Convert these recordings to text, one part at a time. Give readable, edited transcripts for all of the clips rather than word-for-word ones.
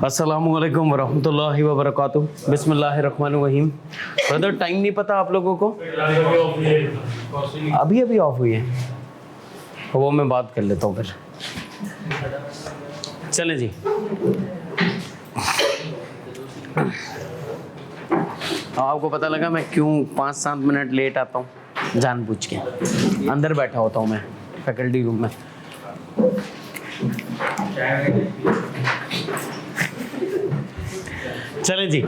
अस्सलामुअलैकुम वरहमतुल्लाहि वबरकातुहू। बिस्मिल्लाहिर्रहमानिर्रहीम। ब्रदर टाइम नहीं पता आप लोगों को? अभी अभी ऑफ हुई है, वो मैं बात कर लेता हूँ फिर। चलें जी। आपको पता लगा मैं क्यों 5-7 मिनट लेट आता हूँ? जानबूझ के अंदर बैठा होता हूँ मैं फैकल्टी रूम में। चलें जी।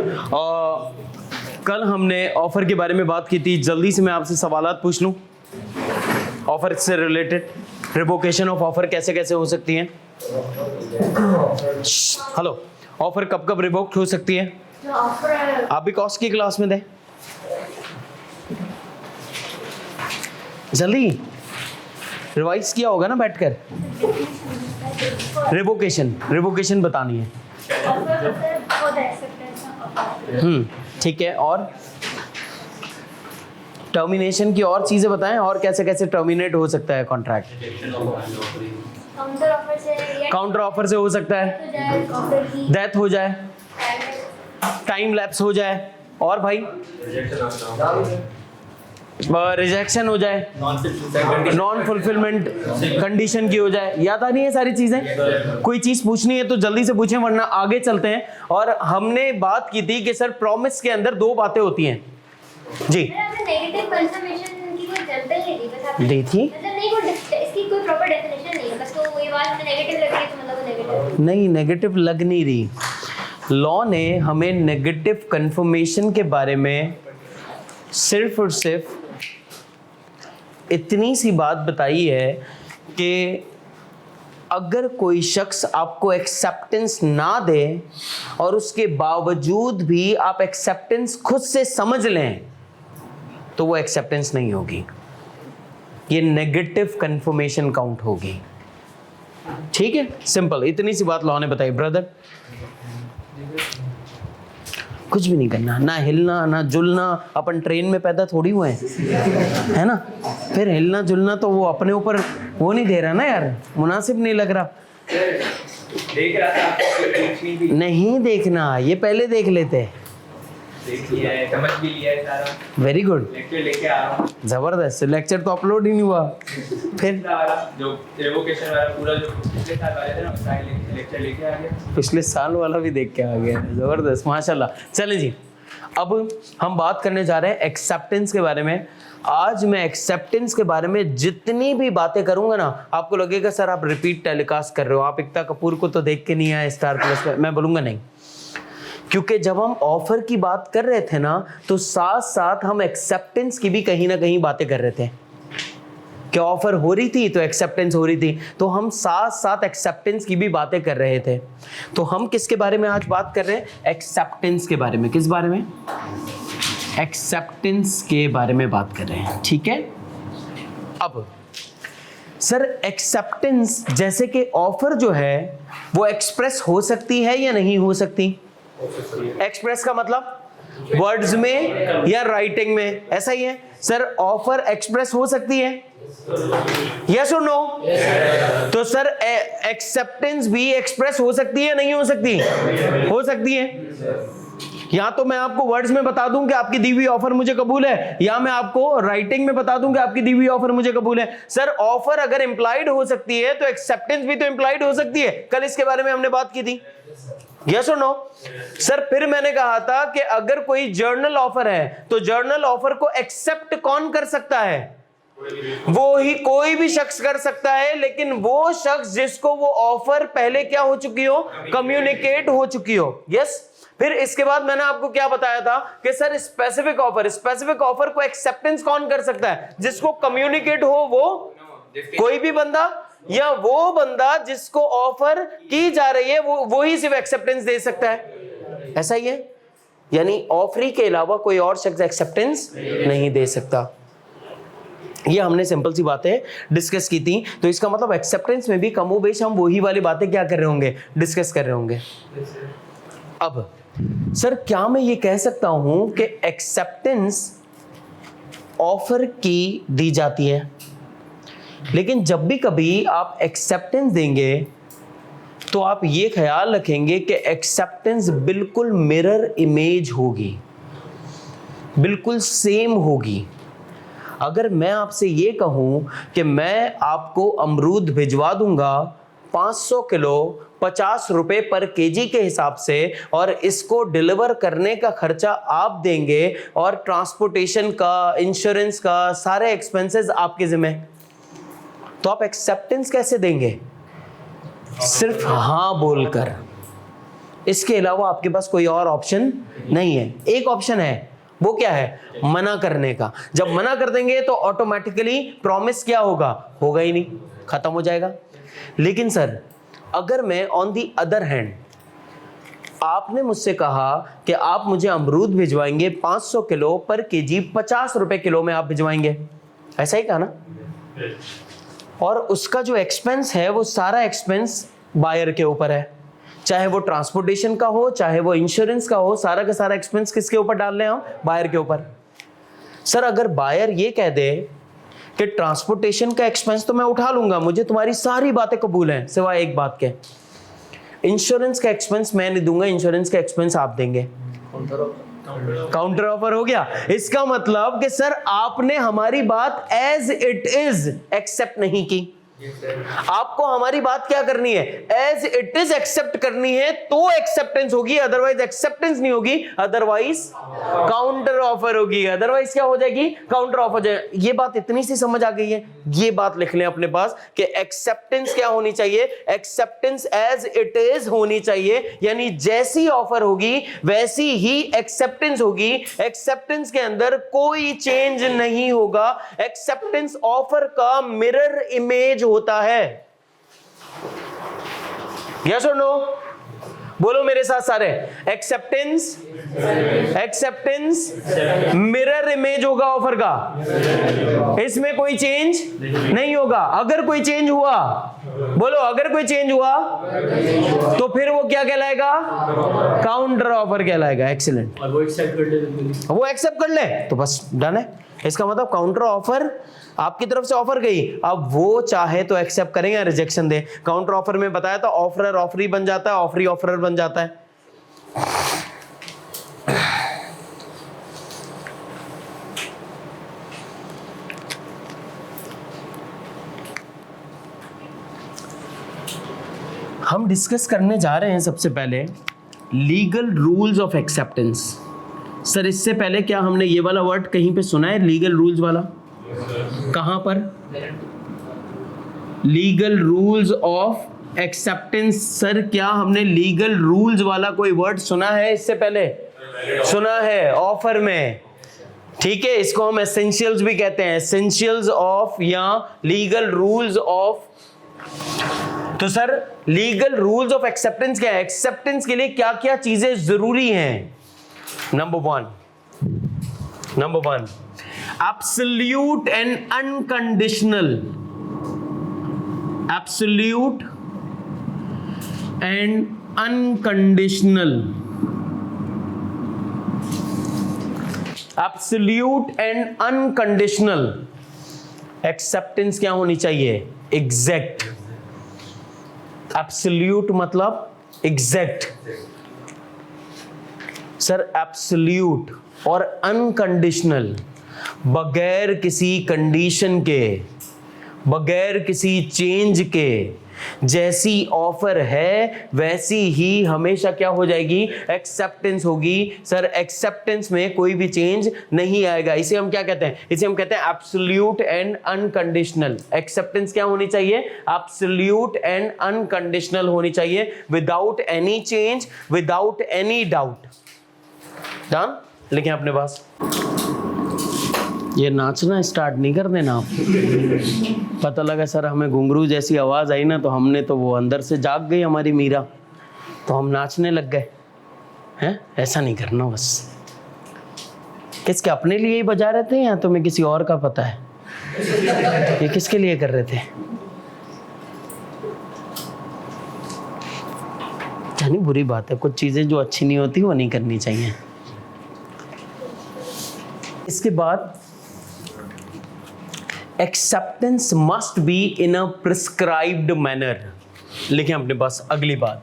कल हमने ऑफर के बारे में बात की थी। जल्दी से मैं आपसे सवालात पूछ लूँ ऑफर से रिलेटेड। रिवोकेशन ऑफ ऑफर कैसे कैसे हो सकती है? हेलो, ऑफर कब कब रिवोक्ड हो सकती है? आप भी कॉस्ट की क्लास में थे? जल्दी रिवाइज किया होगा ना बैठकर। रिवोकेशन बतानी है। ठीक है, और टर्मिनेशन की और चीजें बताएं, और कैसे कैसे टर्मिनेट हो सकता है कॉन्ट्रैक्ट? काउंटर ऑफर से हो सकता है, डेथ हो जाए, टाइम लैप्स हो जाए, और भाई रिजेक्शन हो जाए, नॉन फुलफिलमेंट कंडीशन की हो जाए। याद आ रही है सारी चीजें? कोई चीज पूछनी है तो जल्दी से पूछें, वरना आगे चलते हैं। और हमने बात की थी कि सर प्रॉमिस के अंदर 2 बातें होती हैं जी। नेगेटिव कंफर्मेशन की कोई जानकारी नहीं बस आपने दी थी, मतलब नहीं, कोई इसकी कोई प्रॉपर डेफिनेशन नहीं है, बस तो ये बात में नेगेटिव लग रही है तो मतलब वो नेगेटिव नहीं, नेगेटिव लग नहीं रही। लॉ ने हमें नेगेटिव कंफर्मेशन के बारे में सिर्फ और सिर्फ इतनी सी बात बताई है कि अगर कोई शख्स आपको एक्सेप्टेंस ना दे और उसके बावजूद भी आप एक्सेप्टेंस खुद से समझ लें तो वो एक्सेप्टेंस नहीं होगी, ये नेगेटिव कंफर्मेशन काउंट होगी। ठीक है, सिंपल, इतनी सी बात लॉ ने बताई। ब्रदर कुछ भी नहीं करना, ना हिलना ना जुलना। अपन ट्रेन में पैदा थोड़ी हुए हैं, है ना? फिर हिलना जुलना तो वो अपने ऊपर वो नहीं दे रहा ना यार, मुनासिब नहीं लग रहा। देख रहा था नहीं देखना, ये पहले देख लेते। देख लिया है, समझ भी लिया है सारा। वेरी गुड, लेक्चर लेके आ रहा हूँ। जबरदस्त। लेक्चर तो अपलोड ही नहीं हुआ। फिर जो रिवोकेशन वाला पूरा जो पिछले साल वाले थे ना, सारे लेक्चर लेके आ गया। पिछले साल वाला भी देख के आ गया, जबरदस्त, माशाल्लाह। चलें जी, अब हम बात करने जा रहे हैं एक्सेप्टेंस के बारे में। आज मैं एक्सेप्टेंस के बारे में जितनी भी बातें करूंगा ना, आपको लगेगा सर आप रिपीट टेलीकास्ट कर रहे हो, आप एकता कपूर को तो देख के नहीं आए स्टार प्लस में। मैं बोलूंगा नहीं, क्योंकि जब हम ऑफर की बात कर रहे थे ना, तो साथ साथ हम एक्सेप्टेंस की भी कहीं ना कहीं बातें कर रहे थे। कि ऑफर हो रही थी तो एक्सेप्टेंस हो रही थी, तो हम साथ साथ एक्सेप्टेंस की भी बातें कर रहे थे। तो हम किसके बारे में आज बात कर रहे हैं? एक्सेप्टेंस के बारे में। किस बारे में? एक्सेप्टेंस के बारे में बात कर रहे हैं। ठीक है, अब सर एक्सेप्टेंस जैसे कि ऑफर जो है वो एक्सप्रेस हो सकती है या नहीं हो सकती? एक्सप्रेस का मतलब वर्ड्स में या राइटिंग में, ऐसा ही है सर? ऑफर एक्सप्रेस हो सकती है, यस और नो? तो सर एक्सेप्टेंस भी एक्सप्रेस हो सकती है, नहीं हो सकती? हो सकती है। या तो मैं आपको वर्ड्स में बता दूं कि आपकी दी हुई ऑफर मुझे कबूल है, या मैं आपको राइटिंग में बता दूं कि आपकी दी हुई ऑफर मुझे कबूल है। सर ऑफर अगर इंप्लाइड हो सकती है तो एक्सेप्टेंस भी तो इंप्लाइड हो सकती है। कल इसके बारे में हमने बात की थी, यस और नो? सर फिर मैंने कहा था कि अगर कोई जर्नल ऑफर है तो जर्नल ऑफर को एक्सेप्ट कौन कर सकता है? वो ही कोई भी शख्स कर सकता है, लेकिन वो शख्स जिसको वो ऑफर पहले क्या हो चुकी हो, कम्युनिकेट हो चुकी हो। यस। फिर इसके बाद मैंने आपको क्या बताया था कि सर स्पेसिफिक ऑफर को एक्सेप्टेंस कौन कर सकता है? जिसको कम्युनिकेट हो वो कोई भी बंदा, या वो बंदा जिसको ऑफर की जा रही है वो ही सिर्फ एक्सेप्टेंस दे सकता है। ऐसा ही है, यानी ऑफरी के अलावा कोई और शख्स एक्सेप्टेंस नहीं दे सकता। ये हमने सिंपल सी बातें डिस्कस की थी। तो इसका मतलब एक्सेप्टेंस में भी कमोबेश हम वही वाली बातें क्या कर रहे होंगे, डिस्कस कर रहे होंगे। अब सर क्या मैं ये कह सकता हूं कि एक्सेप्टेंस ऑफर की दी जाती है, लेकिन जब भी कभी आप एक्सेप्टेंस देंगे तो आप ये ख्याल रखेंगे कि एक्सेप्टेंस बिल्कुल मिरर इमेज होगी, बिल्कुल सेम होगी। अगर मैं आपसे ये कहूं कि मैं आपको अमरूद भिजवा दूंगा 500 किलो 50 रुपए पर केजी के हिसाब से, और इसको डिलीवर करने का खर्चा आप देंगे और ट्रांसपोर्टेशन का, इंश्योरेंस का, सारे एक्सपेंसेस आपके जिम्मे, तो आप एक्सेप्टेंस कैसे देंगे? सिर्फ हाँ बोलकर। इसके अलावा आपके पास कोई और ऑप्शन नहीं है। एक ऑप्शन है, वो क्या है? मना करने का। जब मना कर देंगे तो ऑटोमेटिकली प्रॉमिस क्या होगा? होगा ही नहीं, खत्म हो जाएगा। लेकिन सर अगर मैं ऑन दी अदर हैंड, आपने मुझसे कहा कि आप मुझे अमरूद भिजवाएंगे 500 किलो पर केजी 50 रुपए किलो में आप भिजवाएंगे, ऐसा ही कहा ना? और उसका जो एक्सपेंस है वो सारा एक्सपेंस बायर के ऊपर है, चाहे वो ट्रांसपोर्टेशन का हो, चाहे वो इंश्योरेंस का हो, सारा का सारा एक्सपेंस किसके ऊपर डाल रहे हैं हम? बायर के ऊपर। सर अगर बायर ये कह दे कि ट्रांसपोर्टेशन का एक्सपेंस तो मैं उठा लूंगा, मुझे तुम्हारी सारी बातें कबूल हैं सिवाय एक बात के, इंश्योरेंस का एक्सपेंस मैं नहीं दूंगा, इंश्योरेंस का एक्सपेंस आप देंगे, काउंटर ऑफर हो गया। इसका मतलब कि सर आपने हमारी बात एज इट इज एक्सेप्ट नहीं की। आपको हमारी बात क्या करनी है? एज इट इज एक्सेप्ट करनी है, तो एक्सेप्टेंस होगी, अदरवाइज एक्सेप्टेंस नहीं होगी, अदरवाइज काउंटर ऑफर होगी। अदरवाइज क्या हो जाएगी? काउंटर ऑफर हो जाएगी। ये बात इतनी सी समझ आ गई है, ये बात लिख लें अपने पास कि एक्सेप्टेंस क्या होनी चाहिए? एक्सेप्टेंस एज इट इज होनी चाहिए, यानी जैसी ऑफर होगी वैसी ही एक्सेप्टेंस होगी। एक्सेप्टेंस के अंदर कोई चेंज नहीं होगा। एक्सेप्टेंस ऑफर का मिरर इमेज होता है। यस और नो? बोलो मेरे साथ सारे। एक्सेप्टेंस, एक्सेप्टेंस मिरर इमेज होगा ऑफर का, इसमें कोई चेंज नहीं होगा। अगर कोई चेंज हुआ, बोलो अगर कोई चेंज हुआ तो फिर वो क्या कहलाएगा? काउंटर ऑफर कहलाएगा। एक्सीलेंट। और वो एक्सेप्ट कर ले, वो एक्सेप्ट कर ले तो बस डन है। इसका मतलब काउंटर ऑफर आपकी तरफ से ऑफर गई, अब वो चाहे तो एक्सेप्ट करें या रिजेक्शन दे। काउंटर ऑफर में बताया था ऑफरर ऑफरी बन जाता है, ऑफरी ऑफरर बन जाता है। हम डिस्कस करने जा रहे हैं सबसे पहले legal rules of acceptance. Sir इससे पहले क्या हमने ये वाला वर्ड कहीं पे सुना है, लीगल रूल्स वाला? कहां पर? Legal rules of acceptance. Sir क्या हमने लीगल रूल्स वाला कोई वर्ड सुना है इससे पहले? सुना है ऑफर में, ठीक है। इसको हम एसेंशियल्स भी कहते हैं, एसेंशियल्स ऑफ या लीगल रूल्स ऑफ। तो sir legal rules of acceptance क्या है? एक्सेप्टेंस के लिए क्या क्या चीजें जरूरी हैं? Number one absolute and unconditional, absolute and unconditional, absolute and unconditional acceptance क्या होनी चाहिए? exact। absolute मतलब exact। सर absolute और unconditional, बगैर किसी कंडीशन के, बगैर किसी चेंज के, जैसी ऑफर है वैसी ही हमेशा क्या हो जाएगी? एक्सेप्टेंस होगी। सर एक्सेप्टेंस में कोई भी चेंज नहीं आएगा। इसे हम क्या कहते हैं? इसे हम कहते हैं एब्सोल्यूट एंड अनकंडीशनल। एक्सेप्टेंस क्या होनी चाहिए? एब्सोल्यूट एंड अनकंडीशनल होनी चाहिए, without any change, without any doubt. Done? लिखें अपने पास। ये नाचना स्टार्ट नहीं कर देना आप। पता लगा सर हमें घुंघरू जैसी आवाज़ आई ना, तो हमने तो वो अंदर से जाग गई हमारी मीरा, तो हम नाचने लग गए हैं। ऐसा नहीं करना बस। किसके अपने लिए ही बजा रहे थे या तुम्हें किसी और का पता है? ये किसके लिए कर रहे थे? जानी बुरी बात है, कुछ चीज़ें जो अच्छी नहीं होती वो नहीं करनी चाहिए। इसके बाद acceptance must be in a prescribed manner। लिखें अपने पास अगली बात,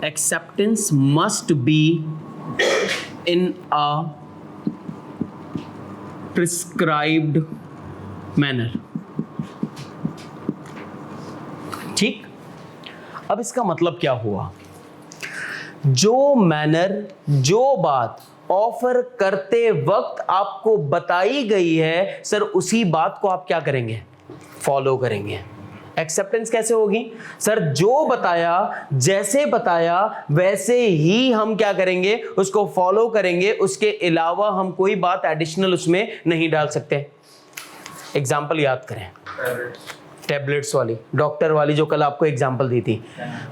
acceptance must be in a prescribed manner. ठीक, अब इसका मतलब क्या हुआ, जो मैनर, जो बात ऑफर करते वक्त आपको बताई गई है सर, उसी बात को आप क्या करेंगे, फॉलो करेंगे। एक्सेप्टेंस कैसे होगी सर, जो बताया, जैसे बताया वैसे ही हम क्या करेंगे, उसको फॉलो करेंगे, उसके अलावा हम कोई बात एडिशनल उसमें नहीं डाल सकते। एग्जाम्पल याद करें, टैबलेट्स वाली, डॉक्टर वाली जो कल आपको एग्जाम्पल दी थी,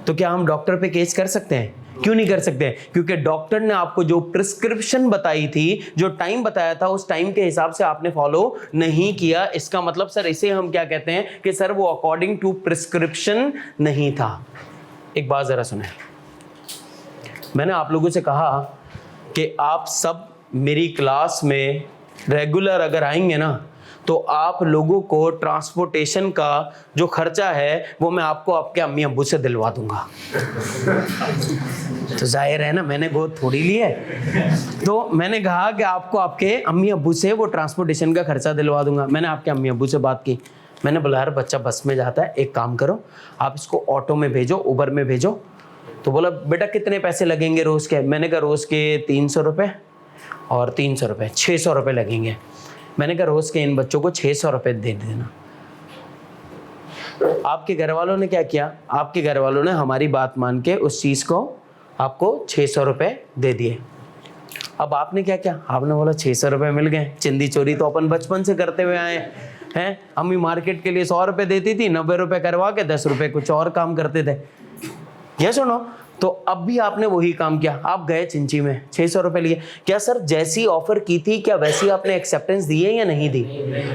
तो क्या हम डॉक्टर पे केस कर सकते हैं? क्यों नहीं कर सकते? क्योंकि डॉक्टर ने आपको जो प्रिस्क्रिप्शन बताई थी, जो टाइम बताया था, उस टाइम के हिसाब से आपने फॉलो नहीं किया। इसका मतलब सर इसे हम क्या कहते हैं कि सर वो अकॉर्डिंग टू प्रिस्क्रिप्शन नहीं था। एक बात जरा सुने, मैंने आप लोगों से कहा कि आप सब मेरी क्लास में रेगुलर अगर आएंगे ना, तो आप लोगों को ट्रांसपोर्टेशन का जो खर्चा है वो मैं आपको आपके अम्मी अब्बू से दिलवा दूंगा। तो जाहिर है ना, मैंने गोद थोड़ी ली है, तो मैंने कहा कि आपको आपके अम्मी अब्बू से वो ट्रांसपोर्टेशन का खर्चा दिलवा दूंगा। मैंने आपके अम्मी अब्बू से बात की, मैंने बोला यार बच्चा बस में जाता है, एक काम करो आप इसको ऑटो में भेजो, उबर में भेजो। तो बोला बेटा कितने पैसे लगेंगे रोज़ के? मैंने कहा रोज़ के 300 रुपये और 300 रुपये, 600 रुपये लगेंगे। मैंने कहा रोज़ के इन बच्चों को 600 रुपये दे देना। आपके घर वालों ने क्या किया, आपके घर वालों ने हमारी बात मान के उस चीज़ को आपको 600 रुपये दे दिए। अब आपने क्या किया, आपने बोला 600 रुपये मिल गए। चिंदी चोरी तो अपन बचपन से करते हुए आए हैं। अम्मी मार्केट के लिए 100 रुपये देती थी, 90 रुपये करवा के 10 रुपये कुछ और काम करते थे। ये सुनो, तो अब भी आपने वही काम किया, आप गए चिंची में 600 रुपये लिए। क्या सर जैसी ऑफर की थी क्या वैसी आपने एक्सेप्टेंस दी है या नहीं दी?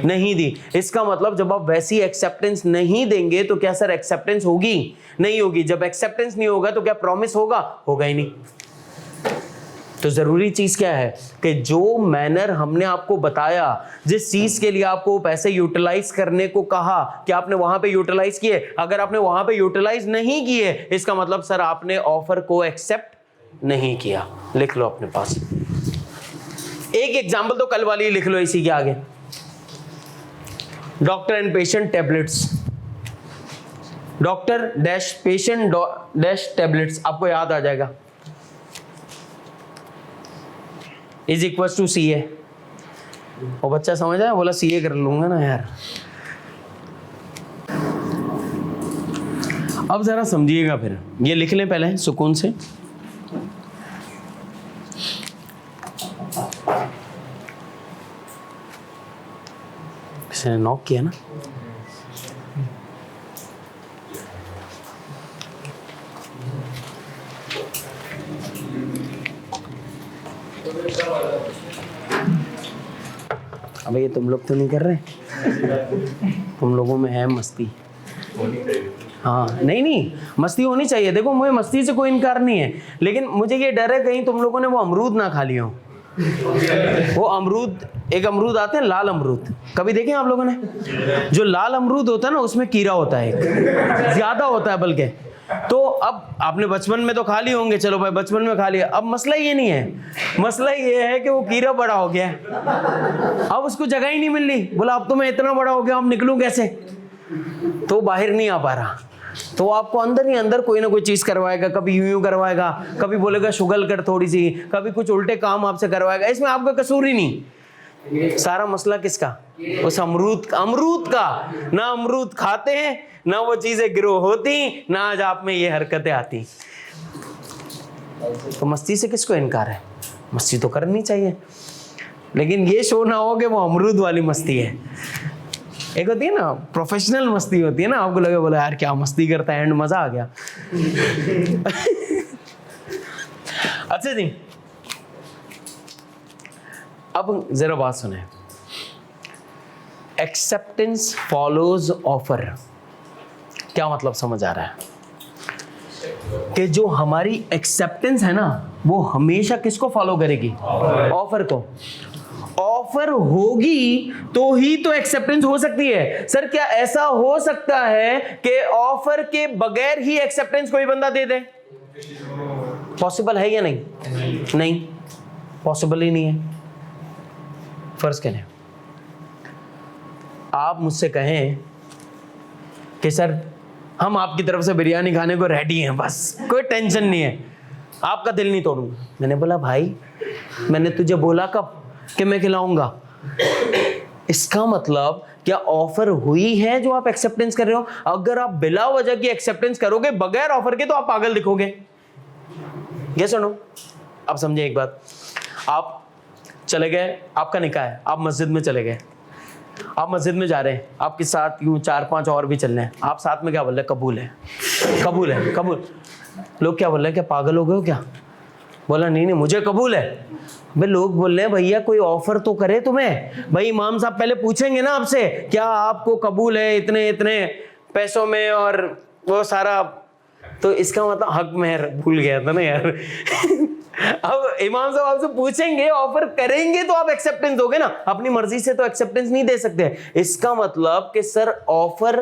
नहीं दी। इसका मतलब जब आप वैसी एक्सेप्टेंस नहीं देंगे तो क्या सर एक्सेप्टेंस होगी? नहीं होगी। जब एक्सेप्टेंस नहीं होगा तो क्या प्रॉमिस होगा? होगा ही नहीं। तो जरूरी चीज क्या है कि जो मैनर हमने आपको बताया, जिस चीज के लिए आपको पैसे यूटिलाइज करने को कहा, कि आपने वहां पे यूटिलाइज किए। अगर आपने वहां पे यूटिलाइज नहीं किए, इसका मतलब सर आपने ऑफर को एक्सेप्ट नहीं किया। लिख लो अपने पास एक एग्जांपल, तो कल वाली लिख लो इसी के आगे। Doctor and patient tablets, doctor dash patient dash tablets, आपको याद आ जाएगा, इज इक्वल टू CA। और बच्चा समझ आया, बोला CA कर लूंगा ना यार। अब जरा समझिएगा, फिर ये लिख लें पहले सुकून से। किसी ने नॉक किया ना? अब ये तुम लोग तो नहीं कर रहे, तुम लोगों में है मस्ती। हाँ नहीं मस्ती होनी चाहिए। देखो मुझे मस्ती से कोई इनकार नहीं है, लेकिन मुझे ये डर है कहीं तुम लोगों ने वो अमरूद ना खा लिया हो। वो अमरूद, एक अमरूद आते हैं लाल अमरूद, कभी देखे आप लोगों ने? जो लाल अमरूद होता है ना उसमें कीड़ा होता है, एक ज्यादा होता है बल्कि। तो अब आपने बचपन में तो खा लिए होंगे, चलो भाई बचपन में खा लिया। अब मसला ये नहीं है, मसला ये है कि वो कीड़ा बड़ा हो गया, अब उसको जगह ही नहीं मिल रही। बोला अब तो मैं इतना बड़ा हो गया, अब निकलूं कैसे? तो बाहर नहीं आ पा रहा। तो आपको अंदर ही अंदर कोई ना कोई चीज करवाएगा, कभी यूं करवाएगा, कभी बोलेगा शुगल कर थोड़ी सी, कभी कुछ उल्टे काम आपसे करवाएगा। इसमें आपका कसूर ही नहीं। सारा मसला किसका? उस अमरूद का। ना अमरूद खाते हैं, ना वो चीजें ग्रो होती, ना आज आप में ये हरकतें आती। तो मस्ती से किसको इनकार है? मस्ती तो करनी चाहिए, लेकिन ये शो ना हो कि वो अमरूद वाली मस्ती है। एक होती है ना प्रोफेशनल मस्ती होती है ना, आपको लगे बोला यार क्या मस्ती करता है, एंड मजा आ गया। अच्छा जी, अब जरा बात सुने। एक्सेप्टेंस फॉलोज ऑफर, क्या मतलब समझ आ रहा है? कि जो हमारी एक्सेप्टेंस है ना वो हमेशा किसको फॉलो करेगी? ऑफर को। ऑफर होगी तो ही तो एक्सेप्टेंस हो सकती है। सर क्या ऐसा हो सकता है कि ऑफर के बगैर ही एक्सेप्टेंस कोई बंदा दे दे? पॉसिबल है या नहीं? नहीं, पॉसिबल ही नहीं है। फर्ज करें आप मुझसे कहें कि सर हम आपकी तरफ से बिरयानी खाने को रेडी हैं, बस कोई टेंशन नहीं है, आपका दिल नहीं तोड़ूंगा। मैंने बोला भाई मैंने तुझे बोला कब कि मैं खिलाऊंगा? इसका मतलब क्या ऑफर हुई है जो आप एक्सेप्टेंस कर रहे हो? अगर आप बिला वजह की एक्सेप्टेंस करोगे बगैर ऑफर के तो आप पागल दिखोगे। ये सुनो, अब समझे एक बात। आप चले गए, आपका निकाह है, आप मस्जिद में चले गए, आप मस्जिद में जा रहे हैं, आपके साथ यूं 4-5 और भी चल रहे हैं, आप साथ में क्या बोल रहे हैं? कबूल है, कबूल है, कबूल। लोग क्या बोल रहे हैं? क्या पागल हो गए हो क्या? बोला नहीं नहीं मुझे कबूल है। भाई लोग बोल रहे हैं भैया कोई ऑफर तो करे तुम्हें। भाई इमाम साहब पहले पूछेंगे ना आपसे क्या आपको कबूल है इतने इतने पैसों में और वो सारा, तो इसका मतलब हक मेहर भूल गया था ना यार। अब इमाम साहब आपसे पूछेंगे, ऑफर करेंगे तो आप एक्सेप्टेंस दोगे ना, अपनी मर्जी से तो एक्सेप्टेंस नहीं दे सकते। इसका मतलब कि सर ऑफर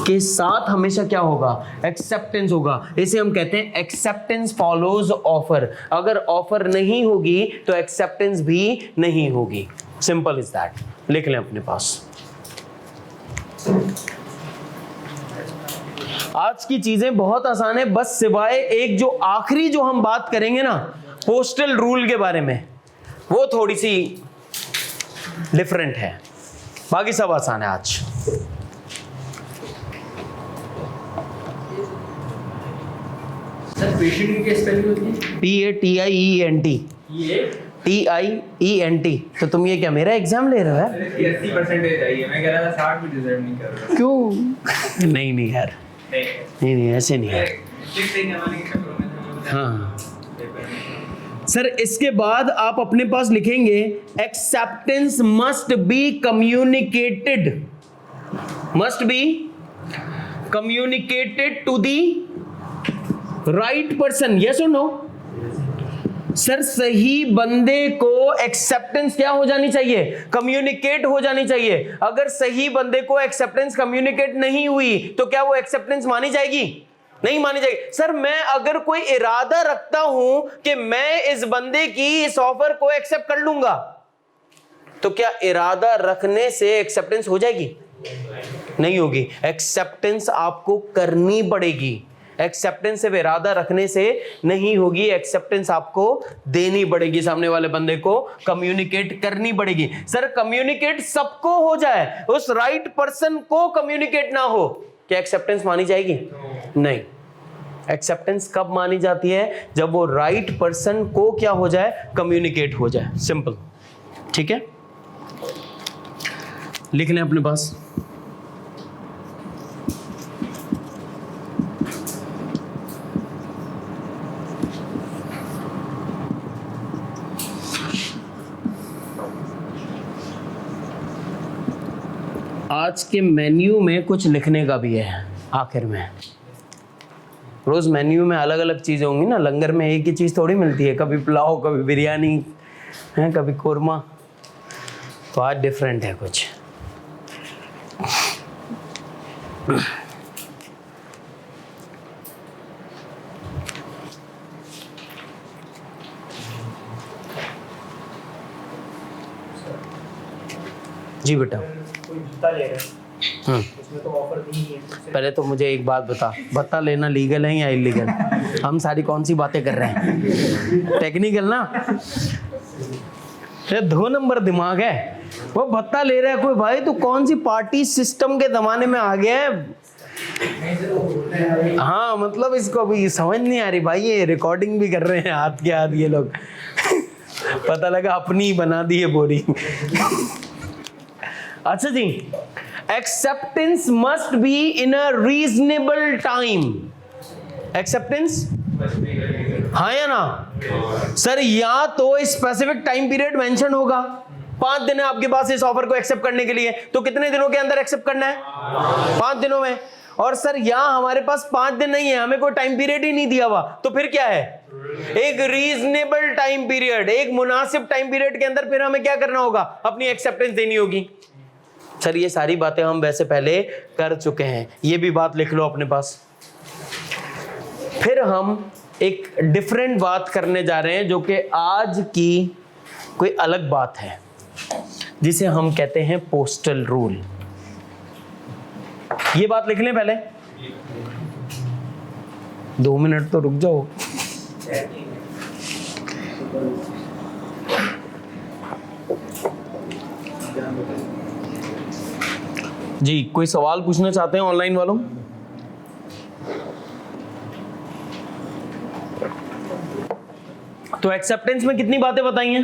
के साथ हमेशा क्या होगा? एक्सेप्टेंस होगा। इसे हम कहते हैं एक्सेप्टेंस फॉलोज ऑफर। अगर ऑफर नहीं होगी तो एक्सेप्टेंस भी नहीं होगी। Simple is that. लिख लें अपने पास। आज की चीजें बहुत आसान है, बस सिवाय एक जो आखिरी जो हम बात करेंगे ना पोस्टल रूल के बारे में, वो थोड़ी सी डिफरेंट है, बाकी सब आसान है आज। सर पेशेंट की स्पेलिंग होती है? PATIENT। TIENT। तो तुम ये क्या मेरा एग्जाम ले रहे हो यार? 80% चाहिए, मैं कह रहा था 60 भी डिजर्व नहीं कर रहा। क्यों? नहीं नहीं यार, नहीं नहीं ऐसे नहीं है। हाँ सर, इसके बाद आप अपने पास लिखेंगे acceptance must be communicated, must be communicated to the right person. Yes और नो? सर सही बंदे को एक्सेप्टेंस क्या हो जानी चाहिए? कम्युनिकेट हो जानी चाहिए। अगर सही बंदे को एक्सेप्टेंस कम्युनिकेट नहीं हुई तो क्या वो एक्सेप्टेंस मानी जाएगी? नहीं मानी जाएगी। सर मैं अगर कोई इरादा रखता हूं कि मैं इस बंदे की इस ऑफर को एक्सेप्ट कर लूंगा, तो क्या इरादा रखने से एक्सेप्टेंस हो जाएगी? नहीं होगी। एक्सेप्टेंस आपको करनी पड़ेगी। एक्सेप्टेंस सिर्फ इरादा रखने से नहीं होगी, एक्सेप्टेंस आपको देनी पड़ेगी, सामने वाले बंदे को कम्युनिकेट करनी पड़ेगी। सर कम्युनिकेट सबको हो जाए, उस राइट पर्सन को कम्युनिकेट ना हो, क्या एक्सेप्टेंस मानी जाएगी? नहीं। एक्सेप्टेंस कब मानी जाती है? जब वो राइट पर्सन को क्या हो जाए? कम्युनिकेट हो जाए। सिंपल। ठीक है, लिख लें अपने पास। आज के मेन्यू में कुछ लिखने का भी है आखिर में। रोज मेन्यू में अलग अलग चीजें होंगी ना, लंगर में एक ही चीज थोड़ी मिलती है, कभी पुलाव, कभी बिरयानी है, कभी कोरमा। तो आज डिफरेंट है कुछ। जी बेटा। कोई जूता ले रहा है, उसमें तो ऑफर नहीं है। पहले तो मुझे एक बात बता, भत्ता लेना लीगल है या इलीगल? हम सारी कौन सी बातें कर रहे हैं? टेक्निकल ना, ये 2 नंबर दिमाग है। वो भत्ता ले रहा है कोई, भाई तो कौन सी पार्टी सिस्टम के जमाने में आ गया है? हाँ मतलब इसको अभी समझ नहीं आ रही भाई, ये रिकॉर्डिंग भी कर रहे हैं हाथ के हाथ ये लोग। पता लगा अपनी ही बना दी है बोरी। अच्छा जी, acceptance must be in a reasonable time. Acceptance हाँ या ना? सर या तो स्पेसिफिक टाइम पीरियड मेंशन होगा, 5 दिन है आपके पास इस ऑफर को एक्सेप्ट करने के लिए, तो कितने दिनों के अंदर एक्सेप्ट करना है? 5 दिनों में। और सर यहां हमारे पास 5 दिन नहीं है, हमें कोई टाइम पीरियड ही नहीं दिया हुआ, तो फिर क्या है? एक रीजनेबल टाइम पीरियड, एक मुनासिब टाइम पीरियड के अंदर फिर हमें क्या करना होगा? अपनी एक्सेप्टेंस देनी होगी। सर ये सारी बातें हम वैसे पहले कर चुके हैं, ये भी बात लिख लो अपने पास। फिर हम एक डिफरेंट बात करने जा रहे हैं जो कि आज की कोई अलग बात है, जिसे हम कहते हैं पोस्टल रूल। ये बात लिख लें पहले, 2 मिनट तो रुक जाओ। जी कोई सवाल पूछना चाहते हैं ऑनलाइन वालों? तो एक्सेप्टेंस में कितनी बातें बताई हैं?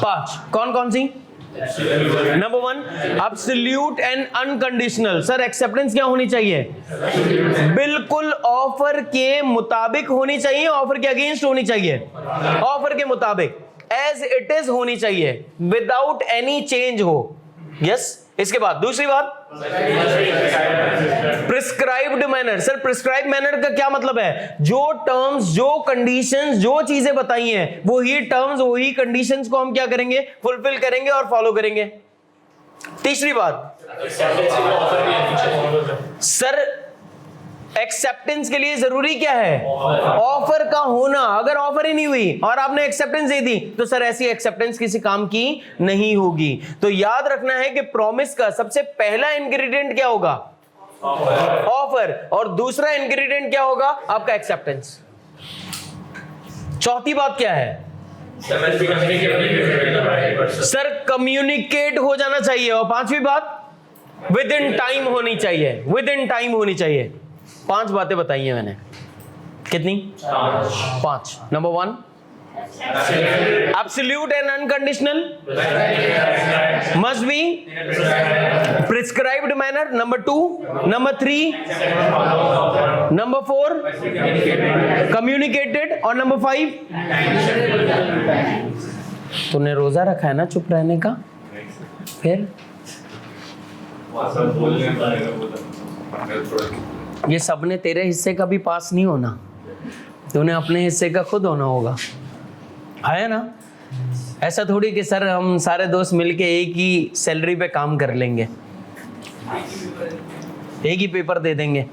5। कौन कौन सी? Number 1 absolute and unconditional. Sir acceptance क्या होनी चाहिए? बिल्कुल ऑफर के मुताबिक होनी चाहिए, ऑफर के अगेंस्ट होनी चाहिए, ऑफर के मुताबिक एज इट इज होनी चाहिए, विदाउट एनी चेंज हो। यस। इसके बाद दूसरी बात prescribed manner. Sir prescribe manner का क्या मतलब है? जो टर्म्स, जो कंडीशंस, जो चीजें बताई हैं, वो ही टर्म्स, वही कंडीशंस को हम क्या करेंगे? फुलफिल करेंगे और फॉलो करेंगे। तीसरी बात, सर एक्सेप्टेंस के लिए जरूरी क्या है? ऑफर का होना। अगर ऑफर ही नहीं हुई और आपने एक्सेप्टेंस दे दी तो सर ऐसी एक्सेप्टेंस किसी काम की नहीं होगी। तो याद रखना है कि प्रॉमिस का सबसे पहला इंग्रेडिएंट क्या होगा? ऑफर। और दूसरा इंग्रेडिएंट क्या होगा? आपका एक्सेप्टेंस। चौथी बात क्या है? सर कम्युनिकेट हो जाना चाहिए। और पांचवी बात विद इन टाइम होनी चाहिए, विद इन टाइम होनी चाहिए। 5 बातें बताई हैं मैंने। कितनी? 5। Number 1 absolute and unconditional, must be prescribed manner. Number 2, number 3, number 4 communicated, और नंबर 5 तूने रोजा रखा है ना चुप रहने का? फिर ये सबने तेरे हिस्से का भी पास नहीं होना, तूने अपने हिस्से का खुद होना होगा, है ना? ऐसा थोड़ी कि सर हम सारे दोस्त मिलके एक ही सैलरी पे काम कर लेंगे, एक ही पेपर दे देंगे।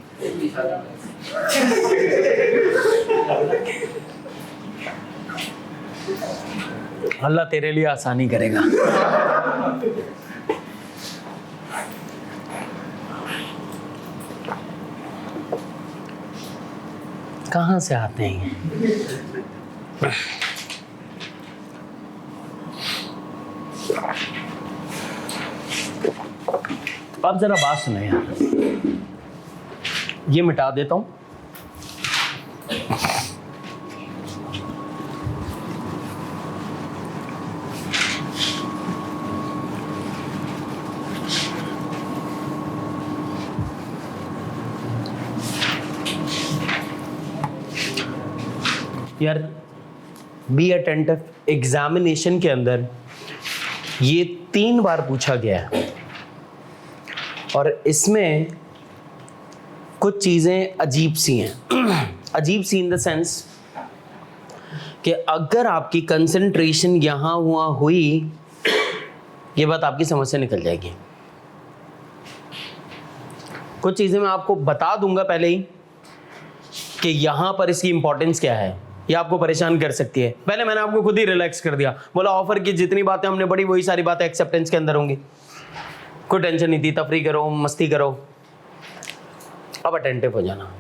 अल्लाह तेरे लिए आसानी करेगा। कहाँ से आते हैं ये? अब जरा बात सुने यार, ये मिटा देता हूं। यार बी अटेंटिव एग्जामिनेशन के अंदर ये 3 बार पूछा गया है और इसमें कुछ चीज़ें अजीब सी हैं। अजीब सी इन द सेंस कि अगर आपकी कंसंट्रेशन यहाँ हुई, ये बात आपकी समझ से निकल जाएगी। कुछ चीज़ें मैं आपको बता दूंगा पहले ही कि यहाँ पर इसकी इंपॉर्टेंस क्या है, ये आपको परेशान कर सकती है। पहले मैंने आपको खुद ही रिलैक्स कर दिया, बोला ऑफर की जितनी बातें हमने पढ़ी वही सारी बातें एक्सेप्टेंस के अंदर होंगी, कोई टेंशन नहीं थी, तफरी करो, मस्ती करो। अब अटेंटिव हो जाना,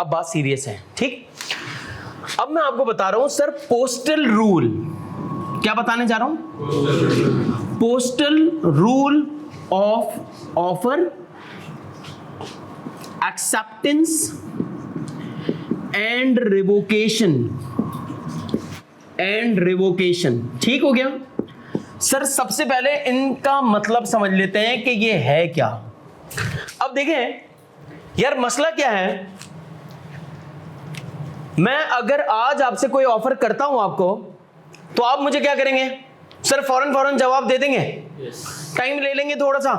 अब बात सीरियस है, ठीक? अब मैं आपको बता रहा हूं सर पोस्टल रूल, क्या बताने जा रहा हूं? Postal rule of offer, acceptance and revocation. ठीक हो गया सर? सबसे पहले इनका मतलब समझ लेते हैं कि ये है क्या। अब देखें यार, मसला क्या है, मैं अगर आज आपसे कोई ऑफर करता हूं आपको, तो आप मुझे क्या करेंगे? सर फौरन जवाब दे देंगे? टाइम ले लेंगे थोड़ा सा?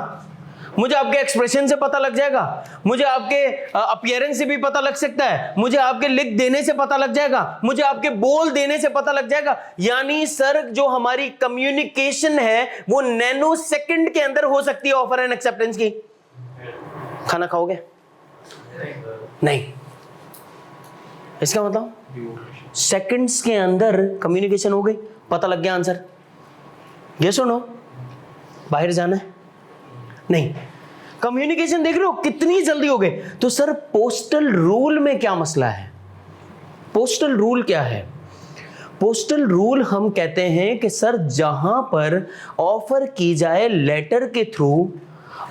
मुझे आपके एक्सप्रेशन से पता लग जाएगा, मुझे आपके अपीयरेंस से भी पता लग सकता है, मुझे आपके लिख देने से पता लग जाएगा, मुझे आपके बोल देने से पता लग जाएगा। यानी सर जो हमारी कम्युनिकेशन है वो नैनो सेकंड के अंदर हो सकती है ऑफर एंड एक्सेप्टेंस की। खाना खाओगे? नहीं। इसका मतलब सेकंड्स के अंदर कम्युनिकेशन हो गई, पता लग गया आंसर। ये सुनो, बाहर जाना है? नहीं। कम्युनिकेशन देख रहे हो कितनी जल्दी हो गई। तो सर पोस्टल रूल में क्या मसला है? पोस्टल रूल क्या है? पोस्टल रूल हम कहते हैं कि सर जहां पर ऑफर की जाए लेटर के थ्रू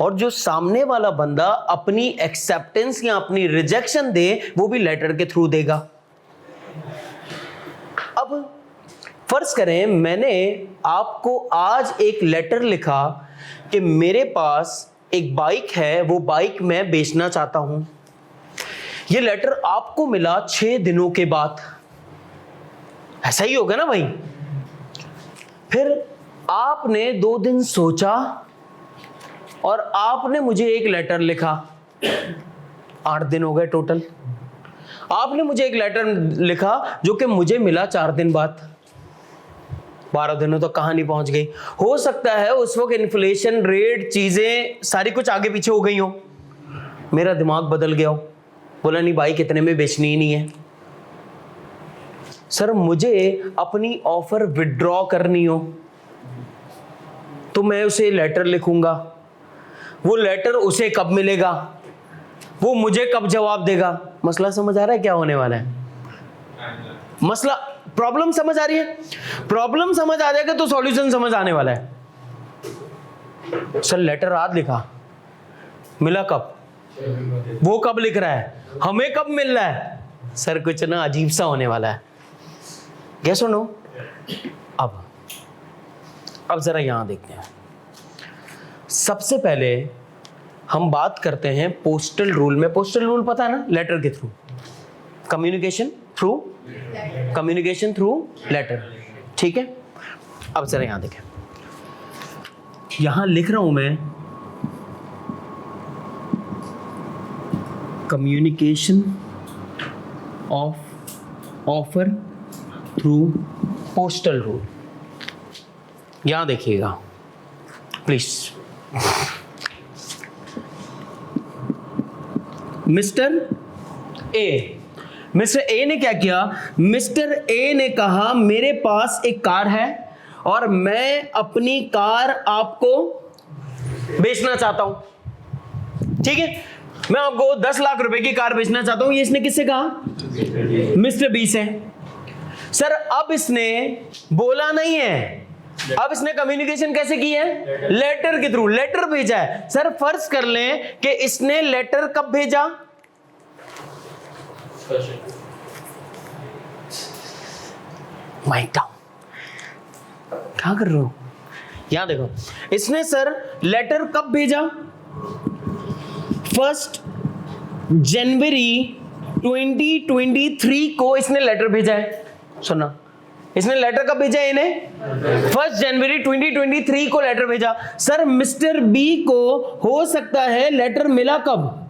और जो सामने वाला बंदा अपनी एक्सेप्टेंस या अपनी रिजेक्शन दे वो भी लेटर के थ्रू देगा। अब फर्ज करें मैंने आपको आज एक लेटर लिखा कि मेरे पास एक बाइक है, वो बाइक मैं बेचना चाहता हूं। ये लेटर आपको मिला 6 दिनों के बाद। ऐसा ही होगा ना भाई? फिर आपने 2 दिन सोचा और आपने मुझे एक लेटर लिखा। 8 दिन हो गए टोटल। आपने मुझे एक लेटर लिखा जो कि मुझे मिला 4 दिन बाद। 12 दिनों तक कहानी पहुंच गई। हो सकता है उस वक्त इन्फ्लेशन रेट चीजें सारी कुछ आगे पीछे हो गई हो, मेरा दिमाग बदल गया हो, बोला नहीं भाई कितने में बेचनी ही नहीं है। सर मुझे अपनी ऑफर विड्रॉ करनी हो तो मैं उसे लेटर लिखूंगा। वो लेटर उसे कब मिलेगा, वो मुझे कब जवाब देगा? मसला समझ आ रहा है क्या होने वाला है? मसला, प्रॉब्लम समझ आ रही है? प्रॉब्लम समझ आ जाएगा तो सॉल्यूशन समझ आने वाला है। सर लेटर आज लिखा, मिला कब? वो कब लिख रहा है, हमें कब मिल रहा है? सर कुछ ना अजीब सा होने वाला है। क्या सुनो, अब जरा यहां देखते हैं। सबसे पहले हम बात करते हैं पोस्टल रूल में। पोस्टल रूल पता है ना? लेटर के थ्रू कम्युनिकेशन थ्रू लेटर, ठीक है? अब जरा यहां देखें, यहां लिख रहा हूं मैं communication of offer through postal rule. यहां देखिएगा प्लीज। मिस्टर ए ने क्या किया? मिस्टर ए ने कहा मेरे पास एक कार है और मैं अपनी कार आपको बेचना चाहता हूं। ठीक है, मैं आपको 10 लाख रुपए की कार बेचना चाहता हूं। ये इसने किससे कहा? मिस्टर बी से। सर अब इसने बोला नहीं है, अब इसने कम्युनिकेशन कैसे की है? लेटर के थ्रू, लेटर भेजा है। सर फर्ज कर लें कि इसने लेटर कब भेजा? माइक डाउन, क्या कर रहे हो? यहां देखो, इसने सर लेटर कब भेजा? 1 जनवरी 2023 को इसने लेटर भेजा है। सुना, इसने लेटर कब भेजा? इन्हें 1 जनवरी 2023 को लेटर भेजा। सर मिस्टर बी को हो सकता है लेटर मिला कब?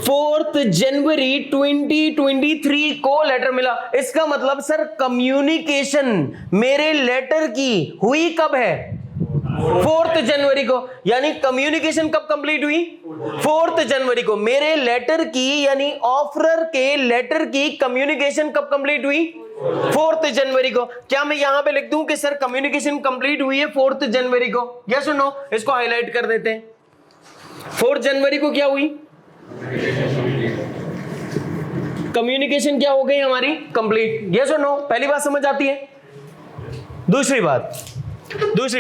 4 जनवरी 2023 को लेटर मिला। इसका मतलब सर कम्युनिकेशन मेरे लेटर की हुई कब है? 4 जनवरी को। यानी कम्युनिकेशन कब कंप्लीट हुई? 4 जनवरी को। मेरे लेटर की यानी ऑफरर के लेटर की कम्युनिकेशन कब कंप्लीट हुई? 4 जनवरी को। क्या मैं यहां पे लिख दूं कि सर कम्युनिकेशन कंप्लीट हुई है 4 जनवरी को? यस और नो? इसको हाईलाइट कर देते हैं। 4 जनवरी को क्या हुई? कम्युनिकेशन क्या हो गई हमारी? कंप्लीट। यस और नो? पहली बात समझ आती है। दूसरी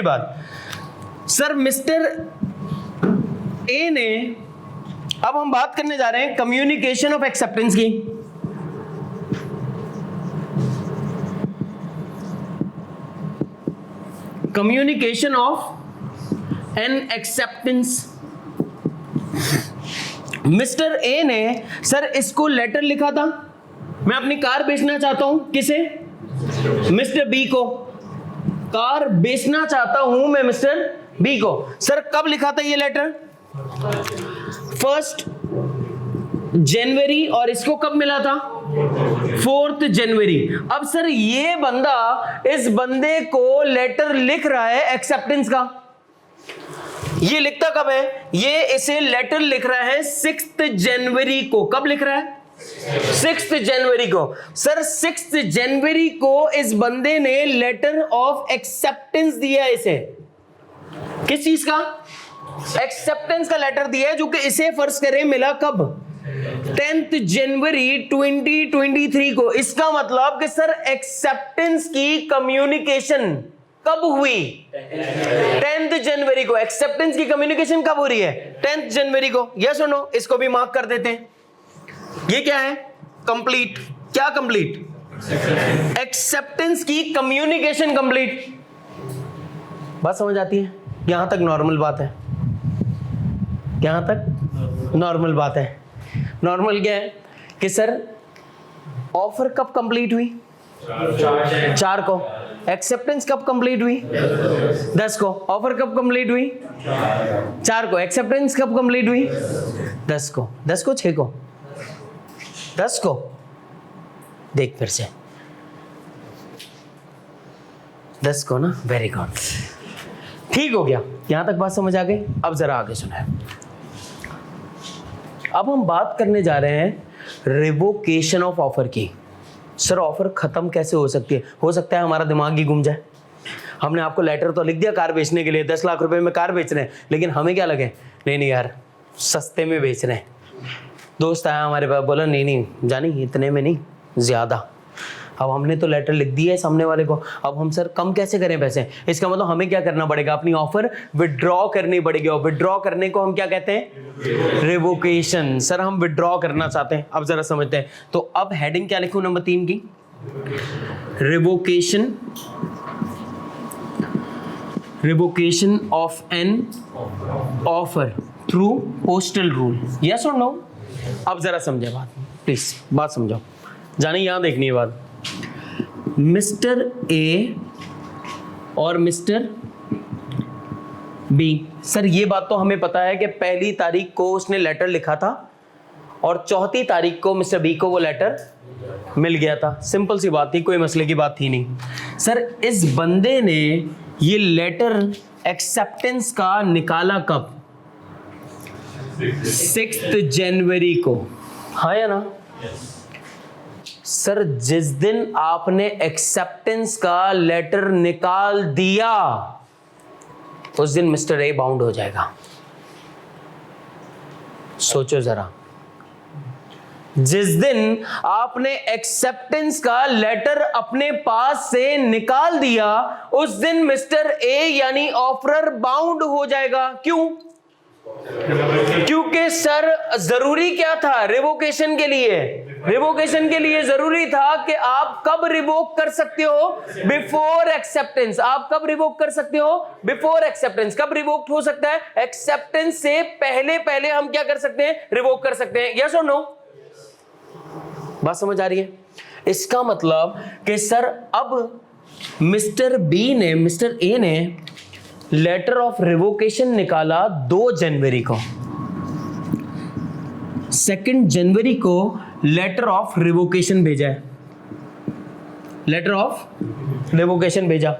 बात सर मिस्टर ए ने, अब हम बात करने जा रहे हैं कम्युनिकेशन ऑफ एक्सेप्टेंस की। Communication of N acceptance. Mister A ने सर इसको लेटर लिखा था, मैं अपनी कार बेचना चाहता हूं। किसे? मिस्टर बी को। कार बेचना चाहता हूं मैं मिस्टर बी को। सर कब लिखा था ये लेटर? 1 जनवरी, और इसको कब मिला था? 4 जनवरी। अब सर ये बंदा, इस बंदे को लेटर लिख रहा है एक्सेप्टेंस का, ये लिखता कब है? ये इसे लेटर लिख रहा है 6 जनवरी को। कब लिख रहा है? 6 जनवरी को। सर 6 जनवरी को इस बंदे ने लेटर ऑफ एक्सेप्टेंस दिया इसे। किस चीज का? एक्सेप्टेंस का लेटर दिया है, जो कि इसे फर्ज करें मिला कब? 10 जनवरी 2023 को। इसका मतलब कि सर एक्सेप्टेंस की कम्युनिकेशन कब हुई? 10 जनवरी को। एक्सेप्टेंस की कम्युनिकेशन कब हो रही है? 10 जनवरी को। यस और नो? इसको भी मार्क कर देते हैं। ये क्या है? कंप्लीट। क्या कंप्लीट? एक्सेप्टेंस की कम्युनिकेशन कंप्लीट। बात समझ आती है? यहां तक नॉर्मल बात है, यहां तक नॉर्मल बात है। नॉर्मल क्या है कि सर ऑफर कब कंप्लीट हुई? 4 को। एक्सेप्टेंस कब कंप्लीट हुई? 10 को। ऑफर कब कंप्लीट हुई? 4 को। एक्सेप्टेंस कब कंप्लीट हुई? 10 को। 10 को 6 को 10 को। देख फिर से 10 को ना। वेरी गुड, ठीक हो गया। यहां तक बात समझ आ गई? अब जरा आगे सुनाए। अब हम बात करने जा रहे हैं रिवोकेशन ऑफ ऑफर की। सर ऑफर खत्म कैसे हो सकती है? हो सकता है हमारा दिमाग ही घूम जाए। हमने आपको लेटर तो लिख दिया कार बेचने के लिए, 10 लाख रुपए में कार बेच रहे हैं, लेकिन हमें क्या लगे? नहीं यार, सस्ते में बेच रहे हैं। दोस्त आया हमारे पास, बोला नहीं जानी इतने में नहीं, ज्यादा। अब हमने तो लेटर लिख दिया है सामने वाले को, अब हम सर कम कैसे करें पैसे? इसका मतलब हमें क्या करना पड़ेगा? अपनी ऑफर विड्रॉ करनी पड़ेगी। और विड्रॉ करने को हम क्या कहते हैं? रिवोकेशन। सर हम विड्रॉ करना चाहते हैं। अब जरा समझते हैं। तो अब हेडिंग क्या लिखूं नंबर 3 की? Revocation, revocation of an offer through postal rule. Yes और नो? अब जरा समझे बात, प्लीज बात समझाओ। जानी यहां देखनी है बात। मिस्टर ए और मिस्टर बी। सर ये बात तो हमें पता है कि 1 तारीख को उसने लेटर लिखा था और 4 तारीख को मिस्टर बी को वो लेटर मिल गया था। सिंपल सी बात थी, कोई मसले की बात थी नहीं। सर इस बंदे ने ये लेटर एक्सेप्टेंस का निकाला कब? 6 जनवरी को। हाँ या ना? सर जिस दिन आपने एक्सेप्टेंस का लेटर निकाल दिया उस दिन मिस्टर ए बाउंड हो जाएगा। सोचो जरा, जिस दिन आपने एक्सेप्टेंस का लेटर अपने पास से निकाल दिया उस दिन मिस्टर ए यानी ऑफरर बाउंड हो जाएगा। क्यों? क्योंकि सर जरूरी क्या था रिवोकेशन के लिए? रिवोकेशन के लिए जरूरी था कि आप कब रिवोक कर सकते हो? Before acceptance. आप कब रिवोक कर सकते हो? Before acceptance. कब रिवोक हो सकता है? एक्सेप्टेंस से पहले हम क्या कर सकते हैं? रिवोक कर सकते हैं। यस और नो? बात समझ आ रही है? इसका मतलब कि सर अब मिस्टर बी ने, मिस्टर ए ने लेटर ऑफ रिवोकेशन निकाला 2 जनवरी को। 2 जनवरी को लेटर ऑफ रिवोकेशन भेजा है। लेटर ऑफ रिवोकेशन भेजा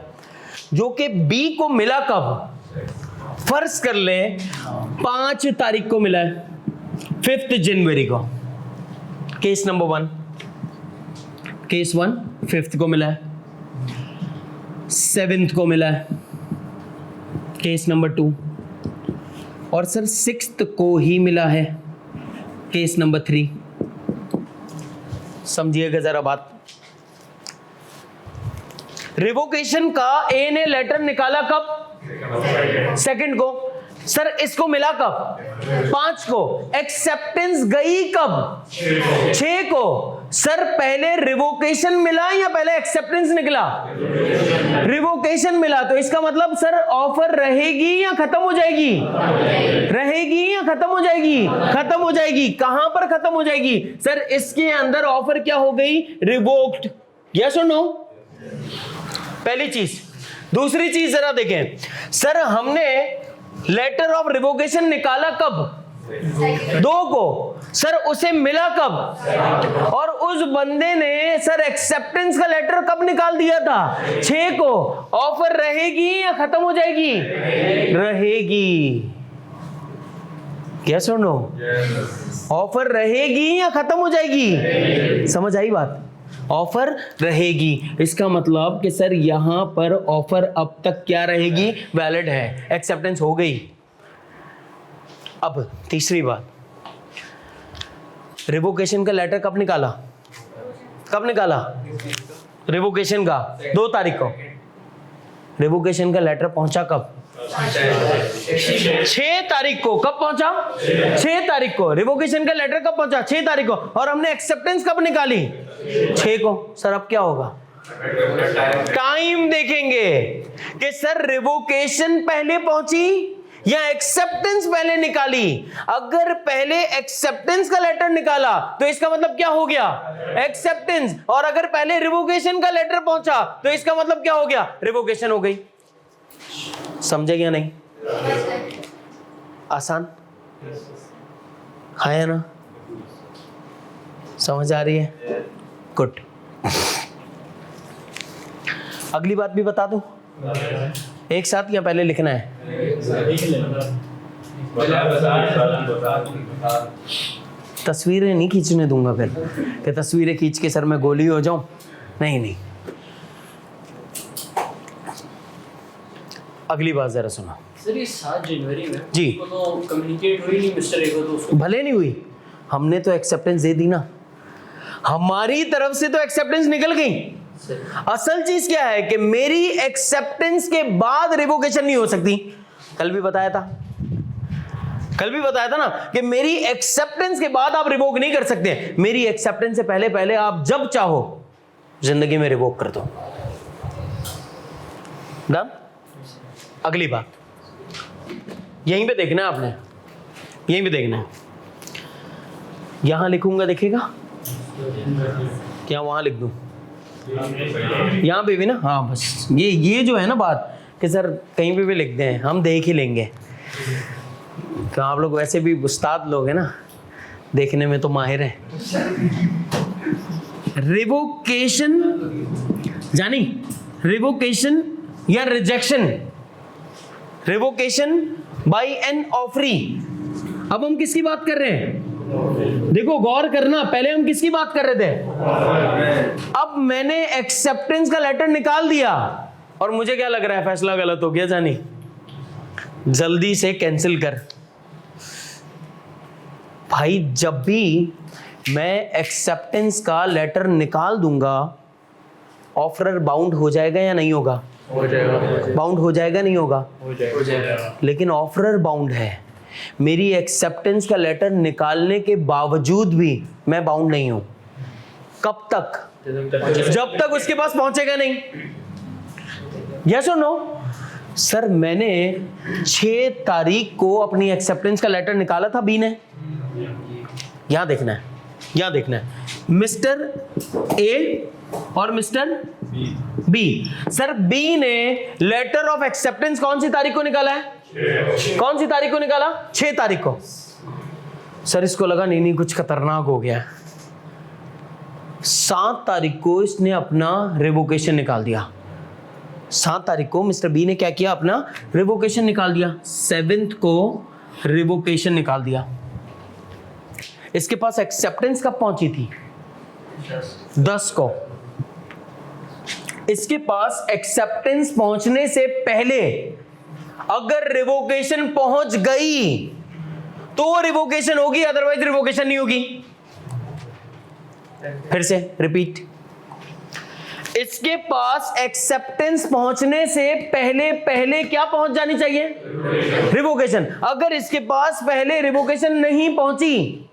जो कि बी को मिला कब? फर्ज कर ले 5 तारीख को मिला है, 5 जनवरी को। केस नंबर 1, केस 1 5 को मिला है, 7 को मिला है केस नंबर 2, और सर 6 को ही मिला है केस नंबर 3। समझिएगा जरा बात। रिवोकेशन का ए ने लेटर निकाला कब? 2 को। सर इसको मिला कब? 5 को। एक्सेप्टेंस गई कब? 6 को। सर पहले रिवोकेशन मिला या पहले एक्सेप्टेंस निकला? रिवोकेशन मिला। तो इसका मतलब सर ऑफर रहेगी या खत्म हो जाएगी? रहेगी या खत्म हो जाएगी? खत्म हो जाएगी। कहां पर खत्म हो जाएगी? सर इसके अंदर ऑफर क्या हो गई? रिवोक्ड। यस और नो? पहली चीज। दूसरी चीज जरा देखें, सर हमने लेटर ऑफ रिवोकेशन निकाला कब? 2 को। सर उसे मिला कब? और उस बंदे ने सर एक्सेप्टेंस का लेटर कब निकाल दिया था? 6 को। ऑफर रहेगी या खत्म हो जाएगी? रहेगी। यस और नो? ऑफर रहेगी या खत्म हो जाएगी? समझ आई बात? ऑफर रहेगी। इसका मतलब कि सर यहां पर ऑफर अब तक क्या रहेगी? वैलिड है, एक्सेप्टेंस हो गई। अब तीसरी बात, रिवोकेशन का लेटर कब निकाला? कब निकाला रिवोकेशन का? 2 तारीख को। रिवोकेशन का लेटर पहुंचा कब? 6 तारीख को। कब पहुंचा? 6 तारीख को। रिवोकेशन का लेटर कब पहुंचा? 6 तारीख को। और हमने एक्सेप्टेंस कब निकाली? 6 को। सर अब क्या होगा? टाइम देखेंगे कि सर रिवोकेशन पहले पहुंची या एक्सेप्टेंस पहले निकाली। अगर पहले एक्सेप्टेंस का लेटर निकाला तो इसका मतलब क्या हो गया? एक्सेप्टेंस। और अगर पहले रिवोकेशन का लेटर पहुंचा तो इसका मतलब क्या हो गया? रिवोकेशन हो गई। समझे या नहीं? आसान है ना? समझ आ रही है? गुड। अगली बात भी बता दूं एक साथ या पहले लिखना है? तस्वीरें नहीं खींचने दूंगा फिर कि तस्वीरें खींच के सर मैं गोली हो जाऊं। नहीं। अगली बात जरा सुनो सर। ये 7 जनवरी में जी तो कम्युनिकेट हुई नहीं मिस्टर ए को, तो उसको भले नहीं हुई, हमने तो एक्सेप्टेंस दे दी ना, हमारी तरफ से तो एक्सेप्टेंस निकल गई। असल चीज क्या है कि मेरी एक्सेप्टेंस के बाद रिवोकेशन नहीं हो सकती। कल भी बताया था ना कि मेरी एक्सेप्टेंस के बाद आप रिवोक नहीं कर सकते। मेरी एक्सेप्टेंस से पहले आप जब चाहो जिंदगी में रिवोक कर दो। डन? अगली बात यहीं पे देखना है आपने, यहीं पे देखना है। यहां लिखूंगा, देखिएगा क्या वहां लिख दूं? यहाँ पे भी ना? हाँ बस ये जो है ना बात कि सर कहीं पे भी लिख दें, हम देख ही लेंगे। तो आप लोग वैसे भी उस्ताद लोग हैं ना, देखने में तो माहिर हैं। रिवोकेशन जानी? रिवोकेशन या rejection? Revocation by an offeree. अब हम किसकी बात कर रहे हैं? देखो गौर करना, पहले हम किसकी बात कर रहे थे? अब मैंने एक्सेप्टेंस का लेटर निकाल दिया और मुझे क्या लग रहा है? फैसला गलत हो गया जानी, जल्दी से कैंसिल कर। भाई जब भी मैं एक्सेप्टेंस का लेटर निकाल दूंगा, ऑफरर बाउंड हो जाएगा या नहीं होगा? हो जाएगा। बाउंड हो जाएगा नहीं होगा? हो जाएगा। लेकिन ऑफरर बाउंड है। मेरी एक्सेप्टेंस का लेटर निकालने के बावजूद भी मैं बाउंड नहीं हूं। कब तक? जब तक उसके पास पहुंचेगा नहीं। यस और नो? सर मैंने 6 तारीख को अपनी एक्सेप्टेंस का लेटर निकाला था बी ने। यहां देखना है, यहां देखना है। मिस्टर ए और मिस्टर बी। सर बी ने लेटर ऑफ एक्सेप्टेंस कौन सी तारीख को निकाला है? कौन सी तारीख को निकाला? 6 तारीख को। सर इसको लगा नहीं कुछ खतरनाक हो गया। 7 तारीख को इसने अपना रिवोकेशन निकाल दिया। 7 तारीख को मिस्टर बी ने क्या किया? अपना रिवोकेशन निकाल दिया। 7th को रिवोकेशन निकाल दिया। इसके पास एक्सेप्टेंस कब पहुंची थी? 10 को। इसके पास एक्सेप्टेंस पहुंचने से पहले अगर रिवोकेशन पहुंच गई तो रिवोकेशन होगी, अदरवाइज रिवोकेशन नहीं होगी। फिर से रिपीट, इसके पास एक्सेप्टेंस पहुंचने से पहले क्या पहुंच जानी चाहिए? रिवोकेशन। अगर इसके पास पहले रिवोकेशन नहीं पहुंची,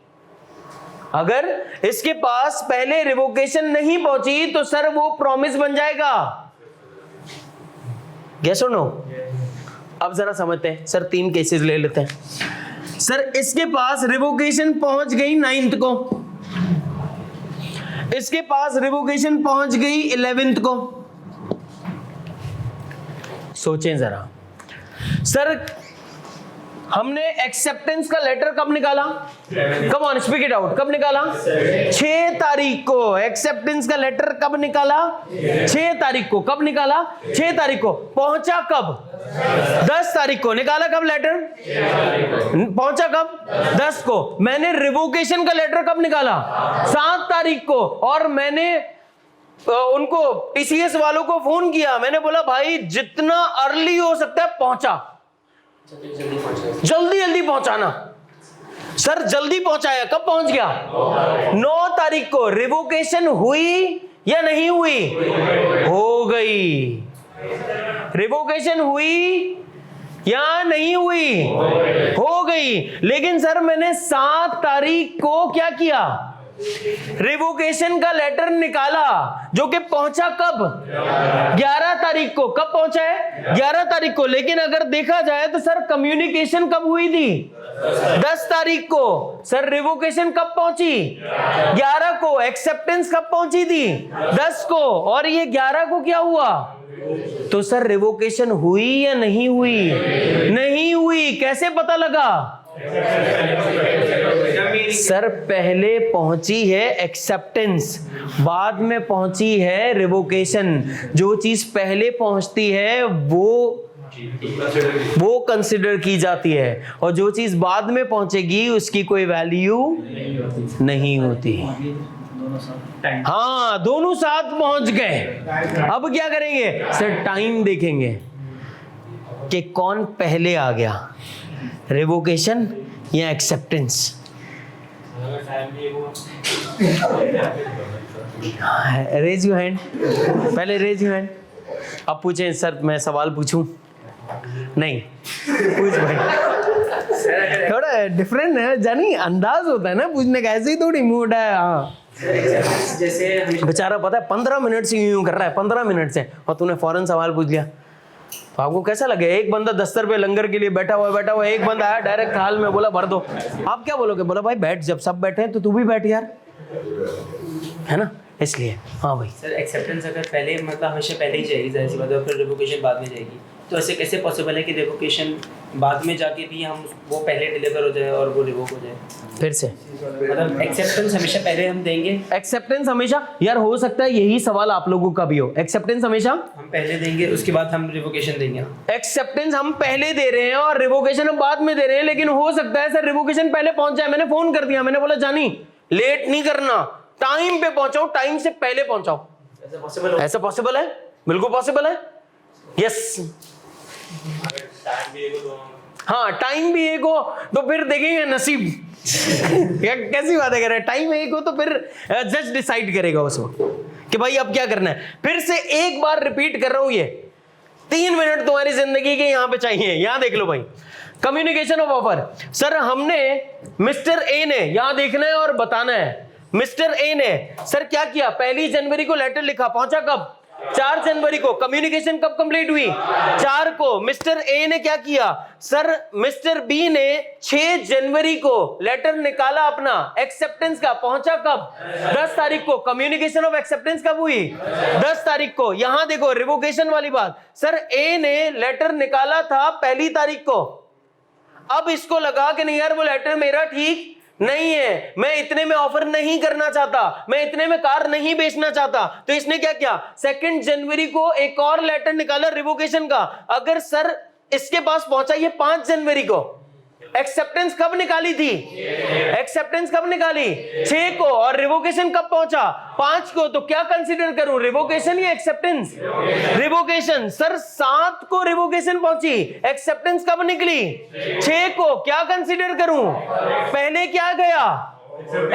अगर इसके पास पहले रिवोकेशन नहीं पहुंची तो सर वो प्रॉमिस बन जाएगा। यस और नो? अब जरा समझते हैं। सर 3 केसेस ले लेते हैं। सर इसके पास रिवोकेशन पहुंच गई 9th को, इसके पास रिवोकेशन पहुंच गई 11th को। सोचें जरा। सर हमने एक्सेप्टेंस का लेटर कब निकाला? Come on speak it out, कब निकाला? 6 तारीख को। एक्सेप्टेंस का लेटर कब निकाला? 6 तारीख को। कब निकाला? 6 तारीख को। पहुंचा कब? 10 तारीख को। निकाला कब लेटर? पहुंचा कब? 10 को। मैंने रिवोकेशन का लेटर कब निकाला? 7 तारीख को। और मैंने उनको टीसीएस वालों को फोन किया, मैंने बोला भाई जितना अर्ली हो सकता है पहुंचा, जल्दी जल्दी पहुंचाना। सर जल्दी पहुंचाया, कब पहुंच गया? 9 तारीख को। रिवोकेशन हुई या नहीं हुई? हो गई। रिवोकेशन हुई या नहीं हुई? हो गई। लेकिन सर मैंने 7 तारीख को क्या किया? रिवोकेशन का लेटर निकाला, जो कि पहुंचा कब? 11 तारीख को। कब पहुंचा है? 11 तारीख को। लेकिन अगर देखा जाए तो सर कम्युनिकेशन कब हुई थी? 10 तारीख को। सर रिवोकेशन कब पहुंची? 11 को। एक्सेप्टेंस कब पहुंची थी? 10 को। और ये 11 को क्या हुआ? तो सर रिवोकेशन हुई या नहीं हुई? नहीं हुई। कैसे पता लगा? सर पहले पहुंची है एक्सेप्टेंस, बाद में पहुंची है रिवोकेशन। जो चीज पहले पहुंचती है वो कंसिडर की जाती है, और जो चीज बाद में पहुंचेगी उसकी कोई वैल्यू नहीं होती। हाँ, दोनों साथ पहुंच गए। अब क्या करेंगे? सर टाइम देखेंगे कि कौन पहले आ गया, रिवोकेशन या एक्सेप्टेंस। रेज योर हैंड, पहले रेज योर हैंड। अब पूछें सर, मैं सवाल पूछूं? नहीं, पूछ भाई। थोड़ा डिफरेंट है जानी, अंदाज होता है ना पूछने का, ऐसे ही थोड़ी मूड है। हाँ जैसे बेचारा पता है 15 मिनट से यूं कर रहा है, 15 मिनट से, और तूने फौरन सवाल पूछ लिया, तो आपको कैसा लगे? एक बंदा दस्तर पे लंगर के लिए बैठा हुआ, एक बंदा आया डायरेक्ट थाल में, बोला भर दो। आप क्या बोलोगे? बोला भाई बैठ, जब सब बैठे हैं तो तू भी बैठ यार, है ना? इसलिए हाँ भाई। सर एक्सेप्टेंस अगर पहले, मतलब हमेशा पहले ही जाएगी, जाहिर सी बात है, फिर रिवोकेशन बाद में जाएगी, तो ऐसे कैसे पॉसिबल है कि रिवोकेशन बाद में जाके भी हम वो पहले डिलीवर हो जाए और वो रिवोक हो जाए? फिर से मतलब एक्सेप्टेंस हमेशा पहले हम देंगे? एक्सेप्टेंस हमेशा, यार हो सकता है यही सवाल आप लोगों का भी हो। एक्सेप्टेंस हमेशा हम पहले देंगे, उसके बाद हम रिवोकेशन देंगे। एक्सेप्टेंस हम पहले दे रहे हैं और रिवोकेशन हम बाद में दे रहे हैं, लेकिन हो सकता है सर रिवोकेशन पहले पहुंच जाए। मैंने फोन कर दिया, मैंने बोला जानी लेट नहीं करना, टाइम पे पहुंचाओ, टाइम से पहले पहुंचाओ। ऐसा पॉसिबल? ऐसा पॉसिबल है, बिल्कुल पॉसिबल है। यस हाँ, टाइम भी एक हो तो फिर देखेंगे नसीब। कैसी बातें कर रहे हैं? टाइम एक हो तो फिर जज डिसाइड करेगा उसको कि भाई अब क्या करना है। फिर से एक बार रिपीट कर रहा हूं, ये 3 मिनट तुम्हारी जिंदगी के यहां पे चाहिए। यहां देख लो भाई, कम्युनिकेशन ऑफ ऑफर। सर हमने मिस्टर ए ने, यहां देखना है और बताना है, मिस्टर ए ने सर क्या किया? 1 जनवरी को लेटर लिखा, पहुंचा कब? 4 जनवरी को। कम्युनिकेशन कब कंप्लीट हुई? 4 को। मिस्टर ए ने क्या किया? सर मिस्टर बी ने 6 जनवरी को लेटर निकाला अपना एक्सेप्टेंस का, पहुंचा कब? 10 तारीख को। कम्युनिकेशन ऑफ एक्सेप्टेंस कब हुई? 10 तारीख को। यहां देखो रिवोकेशन वाली बात, सर ए ने लेटर निकाला था 1 तारीख को। अब इसको लगा कि नहीं यार वो लेटर मेरा ठीक नहीं है, मैं इतने में ऑफर नहीं करना चाहता, मैं इतने में कार नहीं बेचना चाहता, तो इसने क्या किया? 2 जनवरी को एक और लेटर निकाला रिवोकेशन का। अगर सर इसके पास पहुंचा ये 5 जनवरी को, एक्सेप्टेंस कब निकाली थी? एक्सेप्टेंस कब निकाली? 6 को। और रिवोकेशन कब पहुंचा? 5 को। तो क्या कंसीडर करूं, रिवोकेशन या एक्सेप्टेंस? रिवोकेशन। सर 7 को रिवोकेशन पहुंची, एक्सेप्टेंस कब निकली? 6 को। क्या कंसीडर करूं? पहले क्या गया?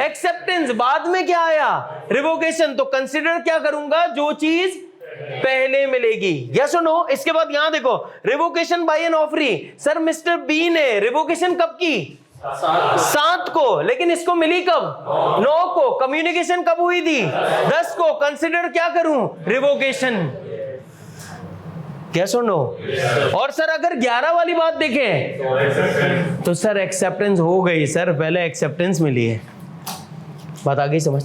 एक्सेप्टेंस, बाद में क्या आया? रिवोकेशन। तो कंसीडर क्या करूंगा? जो चीज पहले मिलेगी। यस और नो? इसके बाद यहां देखो, revocation by an offeree. Sir mister B ने रिवोकेशन कब की? 7 को। लेकिन इसको मिली कब? 9 को। कम्युनिकेशन कब हुई थी? 10 को। कंसिडर क्या करूं? रिवोकेशन। यस और नो? और सर अगर 11 वाली बात देखें तो सर एक्सेप्टेंस हो गई, सर पहले एक्सेप्टेंस मिली है। बात आ गई समझ?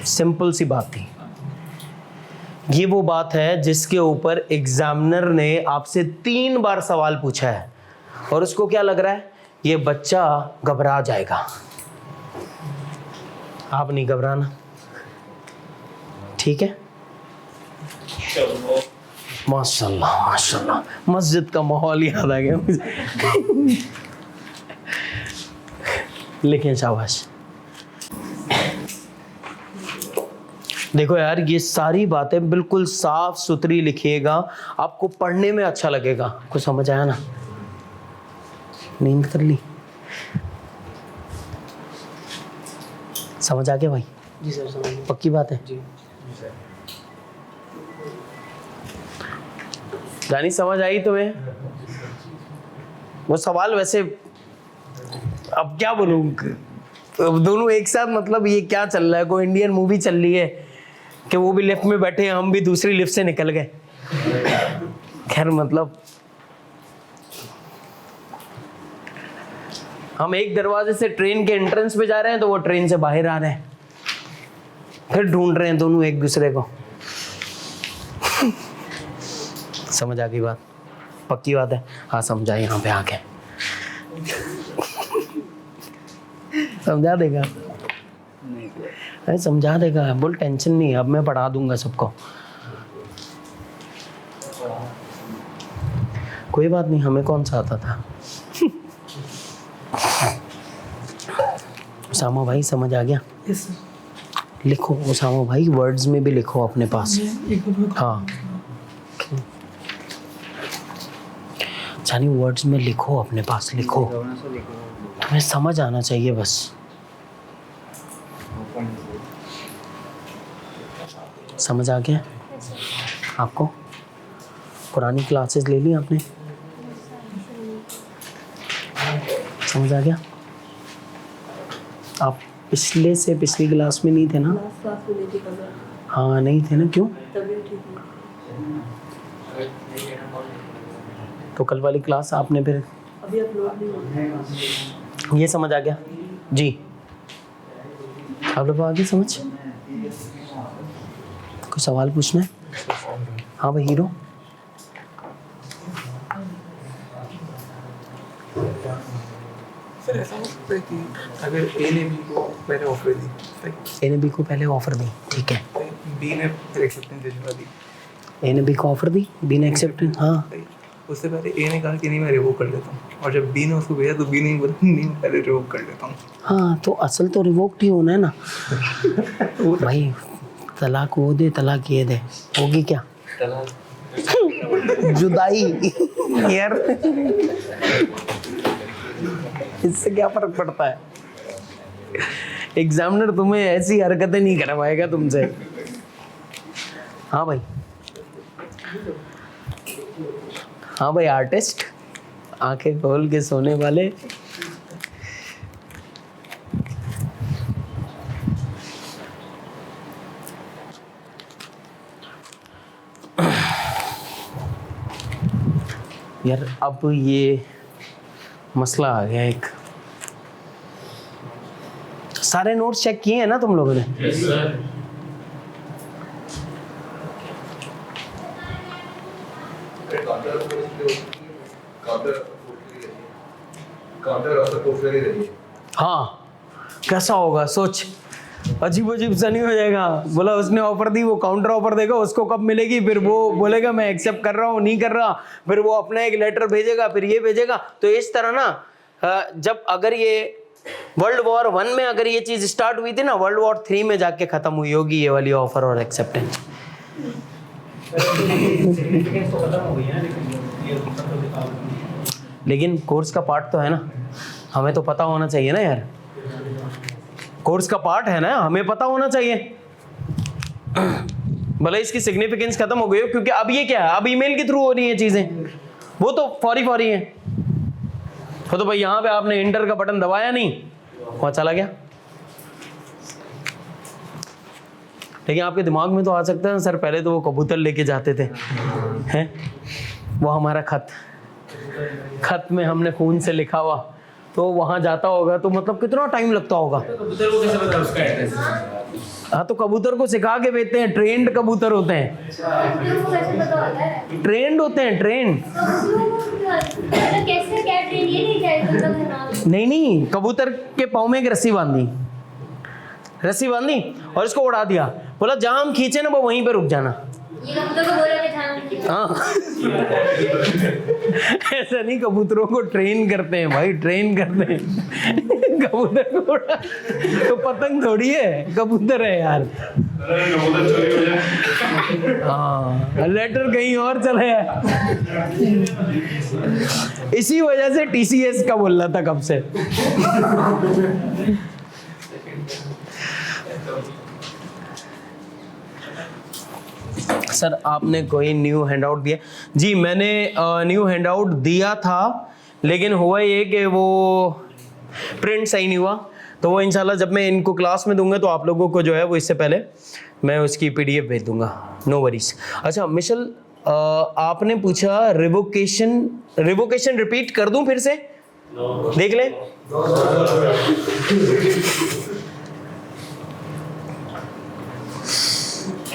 सिंपल सी बात थी। ये वो बात है जिसके ऊपर एग्जामिनर ने आपसे 3 बार सवाल पूछा है, और उसको क्या लग रहा है, ये बच्चा घबरा जाएगा। आप नहीं घबराना, ठीक है? माशाल्लाह माशाल्लाह, मस्जिद का माहौल याद आ गया मुझे। लेकिन शाबाश। देखो यार, ये सारी बातें बिल्कुल साफ सुथरी लिखिएगा, आपको पढ़ने में अच्छा लगेगा। कुछ समझ आया ना? नींद कर ली? समझ आ गया भाई? जी सर, समझ गया। पक्की बात है? जी जानी समझ आई तुम्हें? वो सवाल वैसे अब क्या बोलूं, अब दोनों एक साथ, मतलब ये क्या चल रहा है? कोई इंडियन मूवी चल रही है कि वो भी लिफ्ट में बैठे हैं, हम भी दूसरी लिफ्ट से निकल गए। खैर, मतलब हम एक दरवाजे से ट्रेन के एंट्रेंस पे जा रहे हैं तो वो ट्रेन से बाहर आ रहे हैं, फिर ढूंढ रहे हैं दोनों एक दूसरे को। समझ आ गई बात? पक्की बात है? हाँ समझा, यहाँ पे आके समझा देगा? अरे समझा देगा, बोल टेंशन नहीं, अब मैं पढ़ा दूंगा सबको, कोई बात नहीं। हमें कौन सा आता था? उसामा भाई समझ आ गया? लिखो उसामा भाई, वर्ड्स में भी लिखो अपने पास। हाँ जानी, वर्ड्स में लिखो अपने पास, लिखो, हमें समझ आना चाहिए बस। समझ आ गया आपको? पुरानी क्लासेस ले ली आपने? समझ आ गया? आप पिछले से पिछली क्लास में नहीं थे ना? हाँ नहीं थे ना, क्यों? तो कल वाली क्लास आपने फिर अभी अपलोड नहीं हुआ। ये समझ आ गया जी? आप लोग को आ गई समझ? कोई सवाल पूछना है? हाँ भाई हीरो। सर ऐसा हो सकता है कि अगर ए ने बी को पहले ऑफर दी, ए ने बी को पहले ऑफर दी, ठीक है, बी ने फिर एक्सेप्टेंस भिजवा दी, ए ने बी को ऑफर दी, बी ने एक्सेप्टेंस, हाँ उससे पहले ए ने कहा कि नहीं मैं रिवोक कर लेता हूँ, और जब बी ने उसको भेजा तो बी ने बोला नहीं मैं पहले रिवोक कर लेता हूँ। हाँ, तो असल तो रिवोक्ड ही होना है ना भाई। तलाक वो दे, तलाक ये दे, होगी क्या? जुदाई यार, इससे क्या फर्क पड़ता है? एग्जामिनर तुम्हें ऐसी हरकतें नहीं करवाएगा तुमसे। हाँ भाई, हाँ भाई आर्टिस्ट, आंखें खोल के सोने वाले। यार अब ये मसला आ गया एक। सारे नोट्स चेक किए हैं ना तुम लोगों ने? Yes sir. हाँ, कैसा होगा सोच, अजीब अजीब सा नहीं हो जाएगा? बोला उसने ऑफर दी, वो काउंटर ऑफर देगा, उसको कब मिलेगी, फिर वो बोलेगा मैं एक्सेप्ट कर रहा हूँ, नहीं कर रहा, फिर वो अपना एक लेटर भेजेगा, फिर ये भेजेगा। तो इस तरह ना, जब अगर ये वर्ल्ड वॉर 1 में अगर ये चीज स्टार्ट हुई थी ना, वर्ल्ड वॉर 3 में जाके खत्म हुई होगी ये वाली ऑफर और एक्सेप्टेंस। लेकिन कोर्स का पार्ट तो है ना, हमें तो पता होना चाहिए ना यार, कोर्स का पार्ट है ना, हमें पता होना चाहिए। भले इसकी सिग्निफिकेंस खत्म हो गई हो, क्योंकि अब ये क्या है, अब ईमेल के थ्रू हो रही है चीजें, वो तो फौरी है। तो भाई यहाँ पे आपने इंटर का बटन दबाया नहीं, वहां चला गया। लेकिन आपके दिमाग में तो आ सकता है सर, पहले तो वो कबूतर लेके जाते थे, हैं वो हमारा खत में हमने खून से लिखा हुआ, तो वहां जाता होगा तो मतलब कितना टाइम लगता होगा। कबूतर को कैसे पता उसका एड्रेस? हाँ, तो कबूतर को सिखा के भेजते हैं, ट्रेंड कबूतर होते हैं, कबूतरों को कैसे पता होता है? ट्रेंड होते हैं, ट्रेंड। कबूतरों को मतलब कैसे क्या ट्रेन ये नहीं जाए तुम लोग ना। नहीं, कबूतर के पाँव में एक रस्सी बांधी और इसको उड़ा दिया, बोला जहां हम खींचे ना वो वहीं पे रुक जाना। ये कबूतर को बोला कि ध्यान। हाँ ऐसा नहीं, कबूतरों को ट्रेन करते हैं भाई, ट्रेन करते हैं कबूतर को उड़ा तो पतंग थोड़ी है, कबूतर है यार। हाँ लेटर कहीं और चला है, इसी वजह से TCS का बोल रहा था कब से। सर आपने कोई न्यू हैंडआउट दिया? जी मैंने न्यू हैंडआउट दिया था, लेकिन हुआ ये कि वो प्रिंट सही नहीं हुआ, तो वो इंशाल्लाह जब मैं इनको क्लास में दूंगा तो आप लोगों को जो है वो इससे पहले मैं उसकी PDF भेज दूंगा, नो वरीज। अच्छा मिशल, आपने पूछा रिवोकेशन रिपीट कर दूं फिर से? देख ले।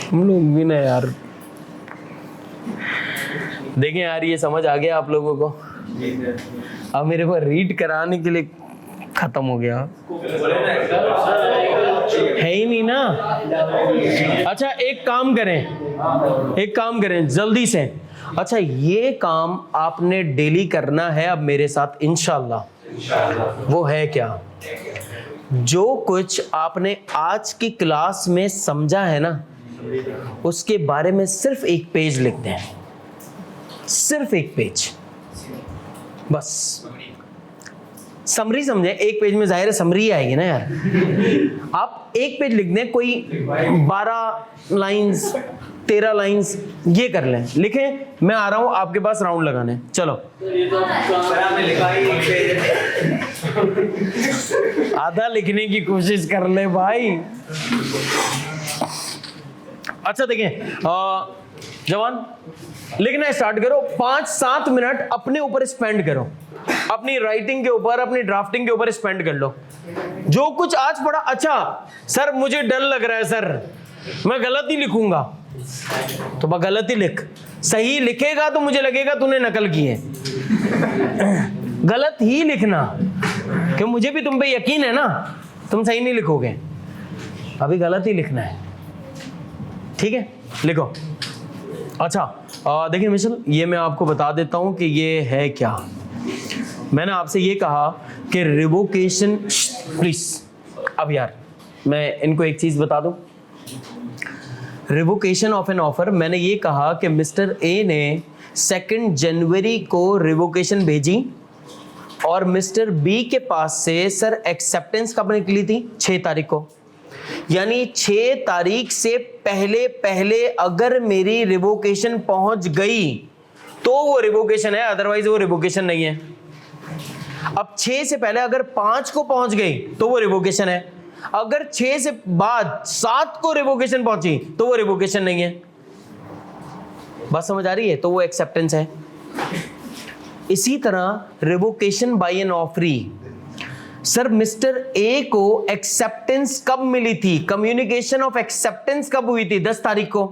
हम लोग भी ना यार, देखें यार ये समझ आ गया आप लोगों को? अब मेरे को रीड कराने के लिए खत्म हो गया, है ही नहीं ना। अच्छा एक काम करें जल्दी से। अच्छा ये काम आपने डेली करना है अब मेरे साथ इंशाल्लाह। वो है क्या? जो कुछ आपने आज की क्लास में समझा है ना, उसके बारे में सिर्फ एक पेज लिखते हैं, सिर्फ एक पेज बस। समरी समझे, एक पेज में जाहिर है समरी आएगी ना यार। आप एक पेज लिख दें, कोई 12 लाइंस 13 लाइंस ये कर लें, लिखें। मैं आ रहा हूं आपके पास राउंड लगाने, चलो। आधा लिखने की कोशिश कर ले भाई। अच्छा देखें जवान, लिखना स्टार्ट करो। 5-7 मिनट अपने ऊपर स्पेंड करो, अपनी राइटिंग के ऊपर, अपनी ड्राफ्टिंग के ऊपर स्पेंड कर लो। जो कुछ आज पढ़ा, अच्छा सर मुझे डर लग रहा है सर, मैं गलत ही लिखूंगा, तो मैं गलत ही लिख। सही लिखेगा तो मुझे लगेगा तूने नकल की है। गलत ही लिखना, क्यों मुझे भी तुम पे यकीन है ना, तुम सही नहीं लिखोगे, अभी गलत ही लिखना है, ठीक है? लिखो। अच्छा देखिए मिशल, ये मैं आपको बता देता हूं कि ये है क्या। मैंने आपसे ये कहा कि रिवोकेशन, प्लीज अब यार मैं इनको एक चीज बता दूं। रिवोकेशन ऑफ एन ऑफर, मैंने ये कहा कि मिस्टर ए ने 2 जनवरी को रिवोकेशन भेजी और मिस्टर बी के पास से सर एक्सेप्टेंस कब निकली थी? 6 तारीख को। यानी 6 तारीख से पहले अगर मेरी रिवोकेशन पहुंच गई तो वो रिवोकेशन है, अदरवाइज वो रिवोकेशन नहीं है। अब 6 से पहले अगर 5 को पहुंच गई तो वो रिवोकेशन है, अगर 6 से बाद 7 को रिवोकेशन पहुंची तो वो रिवोकेशन नहीं है। बात समझ आ रही है? तो वो एक्सेप्टेंस है। इसी तरह revocation by an offeree, sir mister A को एक्सेप्टेंस कब मिली थी? कम्युनिकेशन ऑफ एक्सेप्टेंस कब हुई थी? 10 तारीख को।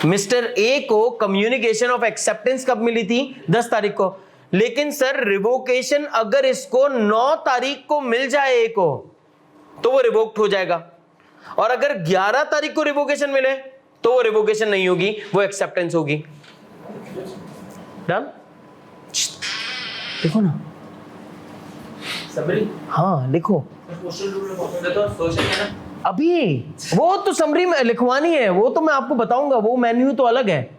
मिस्टर ए को कम्युनिकेशन ऑफ एक्सेप्टेंस कब मिली थी? 10 तारीख को। लेकिन सर रिवोकेशन अगर इसको 9 तारीख को मिल जाए ए को तो वो रिवोक्ड हो जाएगा, और अगर 11 तारीख को रिवोकेशन मिले तो वो रिवोकेशन नहीं होगी, वो एक्सेप्टेंस होगी। डन? देखो ना, समरी? हाँ लिखो तो अभी। वो तो समरी में लिखवानी है, वो तो मैं आपको बताऊंगा, वो मेन्यू तो अलग है,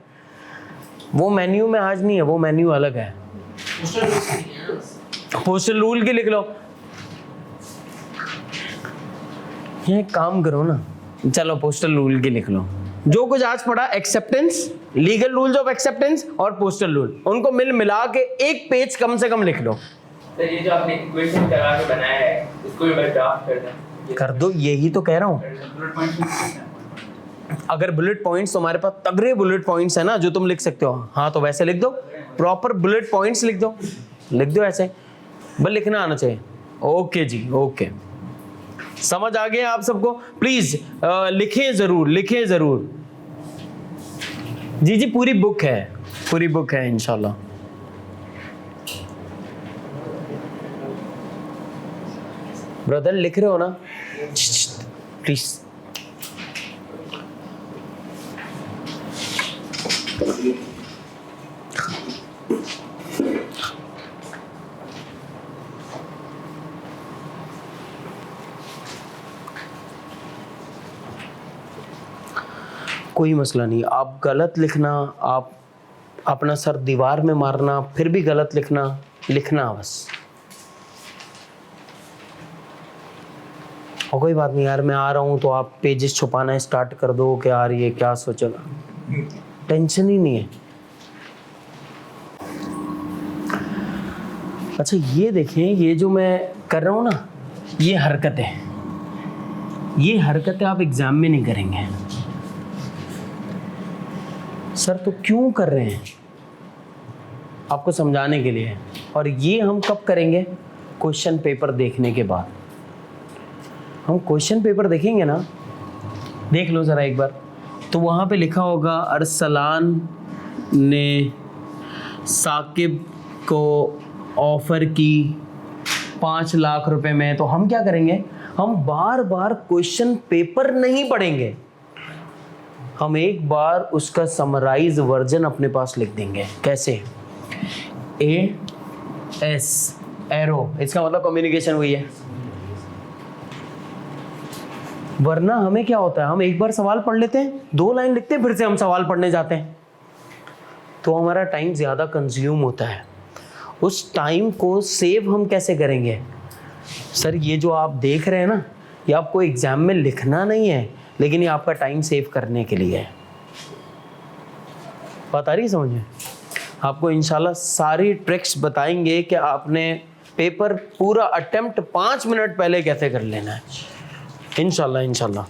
वो मेन्यू में आज नहीं है, वो मेन्यू अलग है। पोस्टल रूल की लिख लो। ये काम करो ना, चलो पोस्टल रूल की लिख लो। जो कुछ आज पढ़ा, acceptance, legal rules of acceptance और पोस्टल रूल, उनको मिला के एक पेज कम से कम लिख लो। सर ये जो आपने इक्वेशन करा के बनाया है, इसको भी मैं ड्राफ्ट कर दूं? कर दो, यही तो कह रहा हूँ। अगर बुलेट पॉइंट्स तुम्हारे पास तगड़े बुलेट पॉइंट्स है ना जो तुम लिख सकते हो, हाँ तो वैसे लिख दो, प्रॉपर बुलेट पॉइंट्स लिख दो ऐसे, बस लिखना आना चाहिए। ओके जी, ओके, समझ आ गया आप सबको? प्लीज लिखें जरूर। जी पूरी बुक है इंशाल्लाह। ब्रदर लिख रहे हो ना, प्लीज। कोई मसला नहीं, आप गलत लिखना, आप अपना सर दीवार में मारना, फिर भी गलत लिखना, लिखना बस। और कोई बात नहीं यार, मैं आ रहा हूँ तो आप पेजेस छुपाना स्टार्ट कर दो कि यार ये क्या सोचेगा, टेंशन ही नहीं है। अच्छा ये देखें, ये जो मैं कर रहा हूँ ना, ये हरकतें आप एग्जाम में नहीं करेंगे। सर तो क्यों कर रहे हैं? आपको समझाने के लिए। और ये हम कब करेंगे? क्वेश्चन पेपर देखने के बाद। हम क्वेश्चन पेपर देखेंगे ना, देख लो ज़रा एक बार, तो वहाँ पे लिखा होगा अरसलान ने साकिब को ऑफ़र की 5 लाख रुपए में। तो हम क्या करेंगे? हम बार बार क्वेश्चन पेपर नहीं पढ़ेंगे, हम एक बार उसका समराइज वर्जन अपने पास लिख देंगे। कैसे? AS एरो, इसका मतलब कम्युनिकेशन हुई है। वरना हमें क्या होता है, हम एक बार सवाल पढ़ लेते हैं, 2 लाइन लिखते हैं, फिर से हम सवाल पढ़ने जाते हैं, तो हमारा टाइम ज़्यादा कंज्यूम होता है। उस टाइम को सेव हम कैसे करेंगे? सर ये जो आप देख रहे हैं ना, ये आपको एग्जाम में लिखना नहीं है, लेकिन ये आपका टाइम सेव करने के लिए है। बात आ रही समझ में? आपको इंशाल्लाह सारी ट्रिक्स बताएंगे कि आपने पेपर पूरा अटेम्प्ट 5 मिनट पहले कैसे कर लेना है, इंशाल्लाह।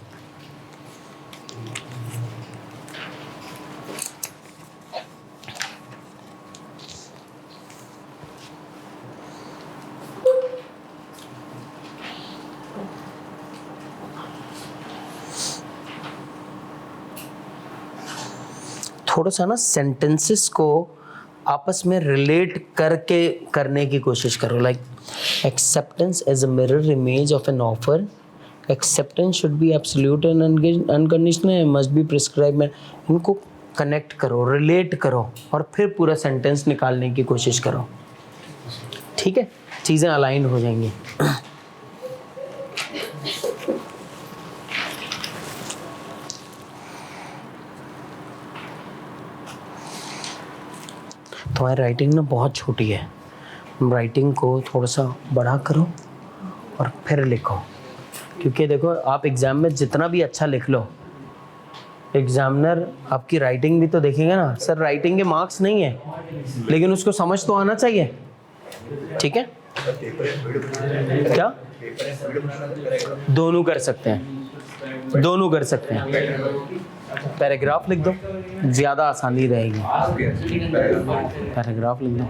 थोड़ा सा ना सेंटेंसेस को आपस में रिलेट करके करने की कोशिश करो। Like acceptance as a mirror image of an offer, acceptance should be absolute and unconditional, must be prescribe. इनको कनेक्ट करो, रिलेट करो, और फिर पूरा सेंटेंस निकालने की कोशिश करो। ठीक है, चीज़ें अलाइन हो जाएंगी। तुम्हारी राइटिंग ना बहुत छोटी है, राइटिंग को थोड़ा सा बड़ा करो और फिर लिखो। क्योंकि देखो, आप एग्ज़ाम में जितना भी अच्छा लिख लो, एग्जामिनर आपकी राइटिंग भी तो देखेंगे ना। सर राइटिंग के मार्क्स नहीं है, लेकिन उसको समझ तो आना चाहिए। ठीक है, क्या दोनों कर सकते हैं, दोनों कर सकते हैं। पैराग्राफ लिख दो, ज़्यादा आसानी रहेगी। पैराग्राफ लिख दो,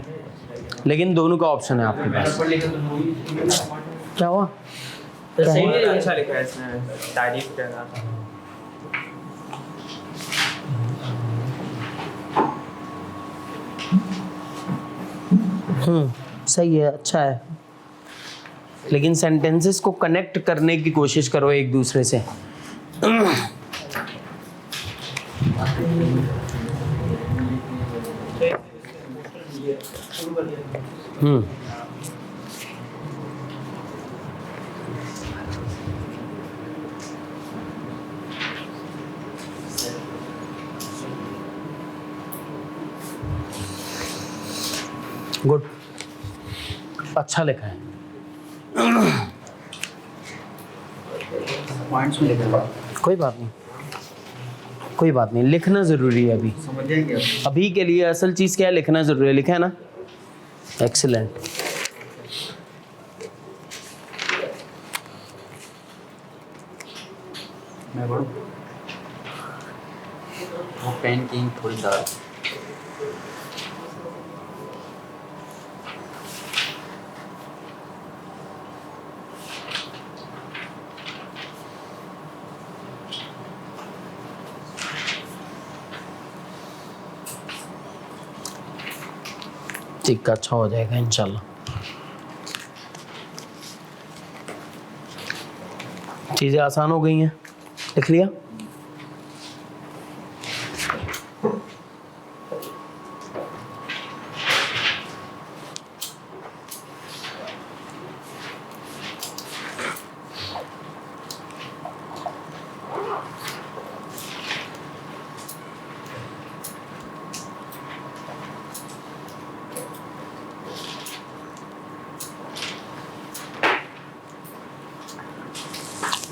लेकिन दोनों का ऑप्शन है आपके पास। क्या हुआ? सही है, अच्छा लिखा है इसमें, तारीफ करना। सही है, अच्छा है, लेकिन सेंटेंसेस को कनेक्ट करने की कोशिश करो एक दूसरे से। गुड, अच्छा लिखा है। पॉइंट्स में लिखा है, कोई बात नहीं, कोई बात नहीं, लिखना ज़रूरी है। अभी समझ जाएंगे। अभी के लिए असल चीज़ क्या है? लिखना ज़रूरी है। लिखा है ना? एक्सीलेंट। मैं पढ़ूं? वो पेन की इंक थोड़ी डार्क। ठीक, अच्छा हो जाएगा इंशाल्लाह। चीज़ें आसान हो गई हैं, लिख लिया?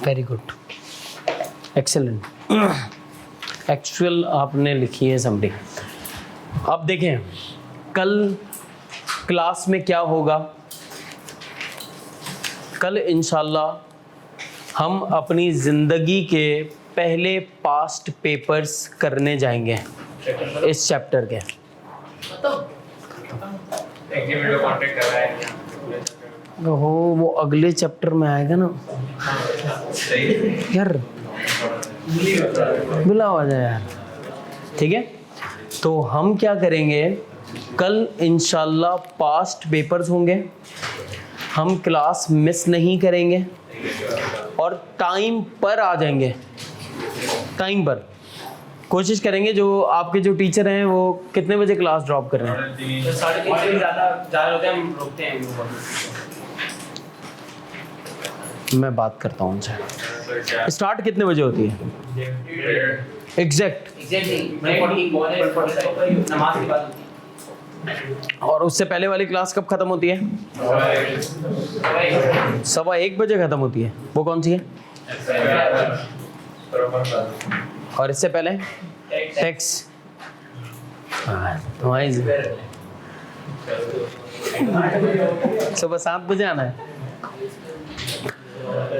Very good, excellent. एक्चुअल आपने लिखी है समरी। अब देखें कल क्लास में क्या होगा। कल इंशाल्लाह हम अपनी ज़िंदगी के पहले पास्ट पेपर्स करने जाएंगे इस चैप्टर के। एग्जीक्यूटिव कांटेक्ट कर रहा है यहाँ पे। हो वो अगले चैप्टर में आएगा ना यार, बुला आ जाए यार। ठीक है, तो हम क्या करेंगे कल इंशाल्लाह पास्ट पेपर्स होंगे, हम क्लास मिस नहीं करेंगे और टाइम पर आ जाएंगे। टाइम पर कोशिश करेंगे। जो आपके जो टीचर हैं वो कितने बजे क्लास ड्रॉप कर रहे हैं? तो 3:30 से ज़्यादा होते हैं, हम रोकते हैं। मैं बात करता हूँ उनसे। स्टार्ट कितने बजे होती है एग्जैक्ट? नमाज के बाद होती है। और उससे पहले वाली क्लास कब खत्म होती है? 1:15 बजे खत्म होती है। वो कौन सी है? और इससे पहले टेक्स। सुबह 7 बजे आना है।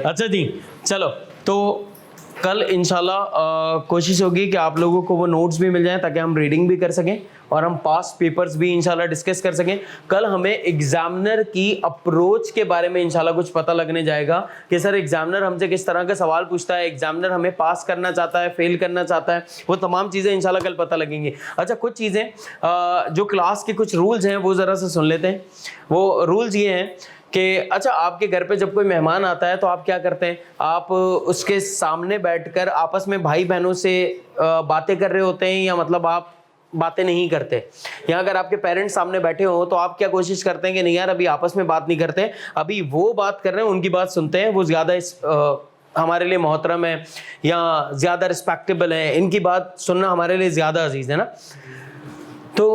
अच्छा जी, चलो तो कल इंशाल्लाह कोशिश होगी कि आप लोगों को वो नोट्स भी मिल जाएं ताकि हम रीडिंग भी कर सकें और हम पास्ट पेपर्स भी इंशाल्लाह डिस्कस कर सकें। कल हमें एग्जामिनर की अप्रोच के बारे में इंशाल्लाह कुछ पता लगने जाएगा कि सर एग्जामिनर हमसे किस तरह का सवाल पूछता है, एग्जामिनर हमें पास करना चाहता है, फेल करना चाहता है, वो तमाम चीज़ें इंशाल्लाह कल पता लगेंगी। अच्छा, कुछ चीज़ें जो क्लास के कुछ रूल्स हैं वो ज़रा सा सुन लेते हैं। वो रूल्स ये हैं कि अच्छा आपके घर पे जब कोई मेहमान आता है तो आप क्या करते हैं? आप उसके सामने बैठकर आपस में भाई बहनों से बातें कर रहे होते हैं या मतलब आप बातें नहीं करते? या अगर आपके पेरेंट्स सामने बैठे हो तो आप क्या कोशिश करते हैं कि नहीं यार अभी आपस में बात नहीं करते, अभी वो बात कर रहे हैं उनकी बात सुनते हैं, वो ज़्यादा हमारे लिए मोहतरम है या ज़्यादा रिस्पेक्टेबल है, इनकी बात सुनना हमारे लिए ज़्यादा अजीज़ है ना। तो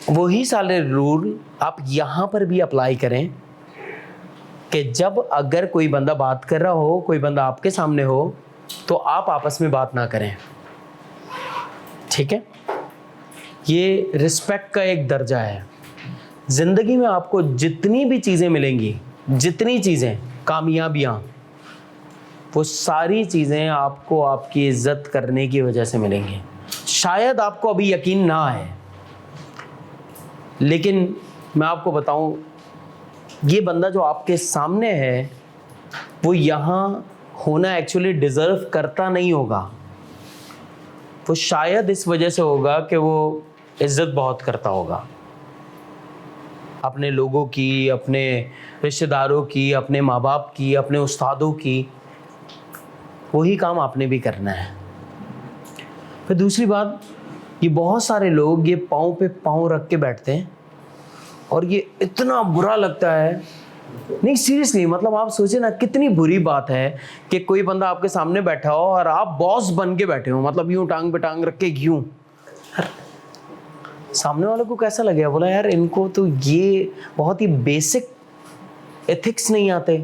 वही सारे रूल आप यहाँ पर भी अप्लाई करें कि जब अगर कोई बंदा बात कर रहा हो, कोई बंदा आपके सामने हो, तो आप आपस में बात ना करें। ठीक है, ये रिस्पेक्ट का एक दर्जा है। ज़िंदगी में आपको जितनी भी चीज़ें मिलेंगी, जितनी चीज़ें, कामयाबियाँ, वो सारी चीज़ें आपको आपकी इज्जत करने की वजह से मिलेंगी। शायद आपको अभी यकीन ना आए, लेकिन मैं आपको बताऊं, ये बंदा जो आपके सामने है वो यहाँ होना एक्चुअली डिज़र्व करता नहीं होगा। वो शायद इस वजह से होगा कि वो इज्जत बहुत करता होगा अपने लोगों की, अपने रिश्तेदारों की, अपने माँ बाप की, अपने उस्तादों की। वही काम आपने भी करना है। फिर दूसरी बात, ये बहुत सारे लोग ये पाँव पे पाँव रख के बैठते हैं और ये इतना बुरा लगता है। नहीं सीरियसली, मतलब आप सोचे ना कितनी बुरी बात है कि कोई बंदा आपके सामने बैठा हो और आप बॉस बन के बैठे हो, मतलब यूं टांग पे टांग रख के यूं। सामने वाले को कैसा लगेगा? बोला यार इनको तो ये बहुत ही बेसिक एथिक्स नहीं आते।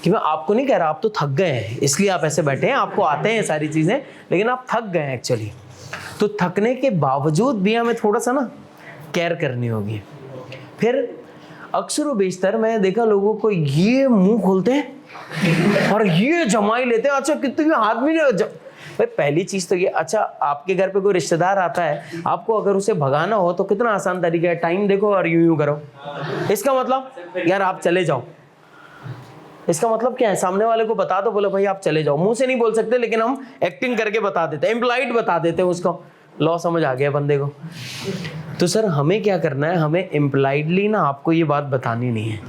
कि मैं आपको नहीं कह रहा, आप तो थक गए हैं इसलिए आप ऐसे बैठे हैं, आपको आते हैं सारी चीज़ें, लेकिन आप थक गए हैं एक्चुअली। तो थकने के बावजूद भी हमें थोड़ा सा ना केयर करनी होगी। फिर अक्सर व बेशतर मैंने देखा लोगों को ये मुंह खोलते हैं और ये जमाई लेते हैं। अच्छा कितने हाथ भी नहीं। भाई पहली चीज़ तो ये, अच्छा आपके घर पे कोई रिश्तेदार आता है, आपको अगर उसे भगाना हो तो कितना आसान तरीका है, टाइम देखो और यूं यूं करो। इसका मतलब यार आप चले जाओ। इसका मतलब क्या है? सामने वाले को बता दो, बोलो भाई आप चले जाओ। मुंह से नहीं बोल सकते लेकिन हम एक्टिंग करके बता देते हैं, इम्प्लाइड बता देते हैं उसको। लॉ समझ आ गया बंदे को। तो सर हमें क्या करना है? हमें इम्प्लाइडली ना आपको ये बात बतानी नहीं है।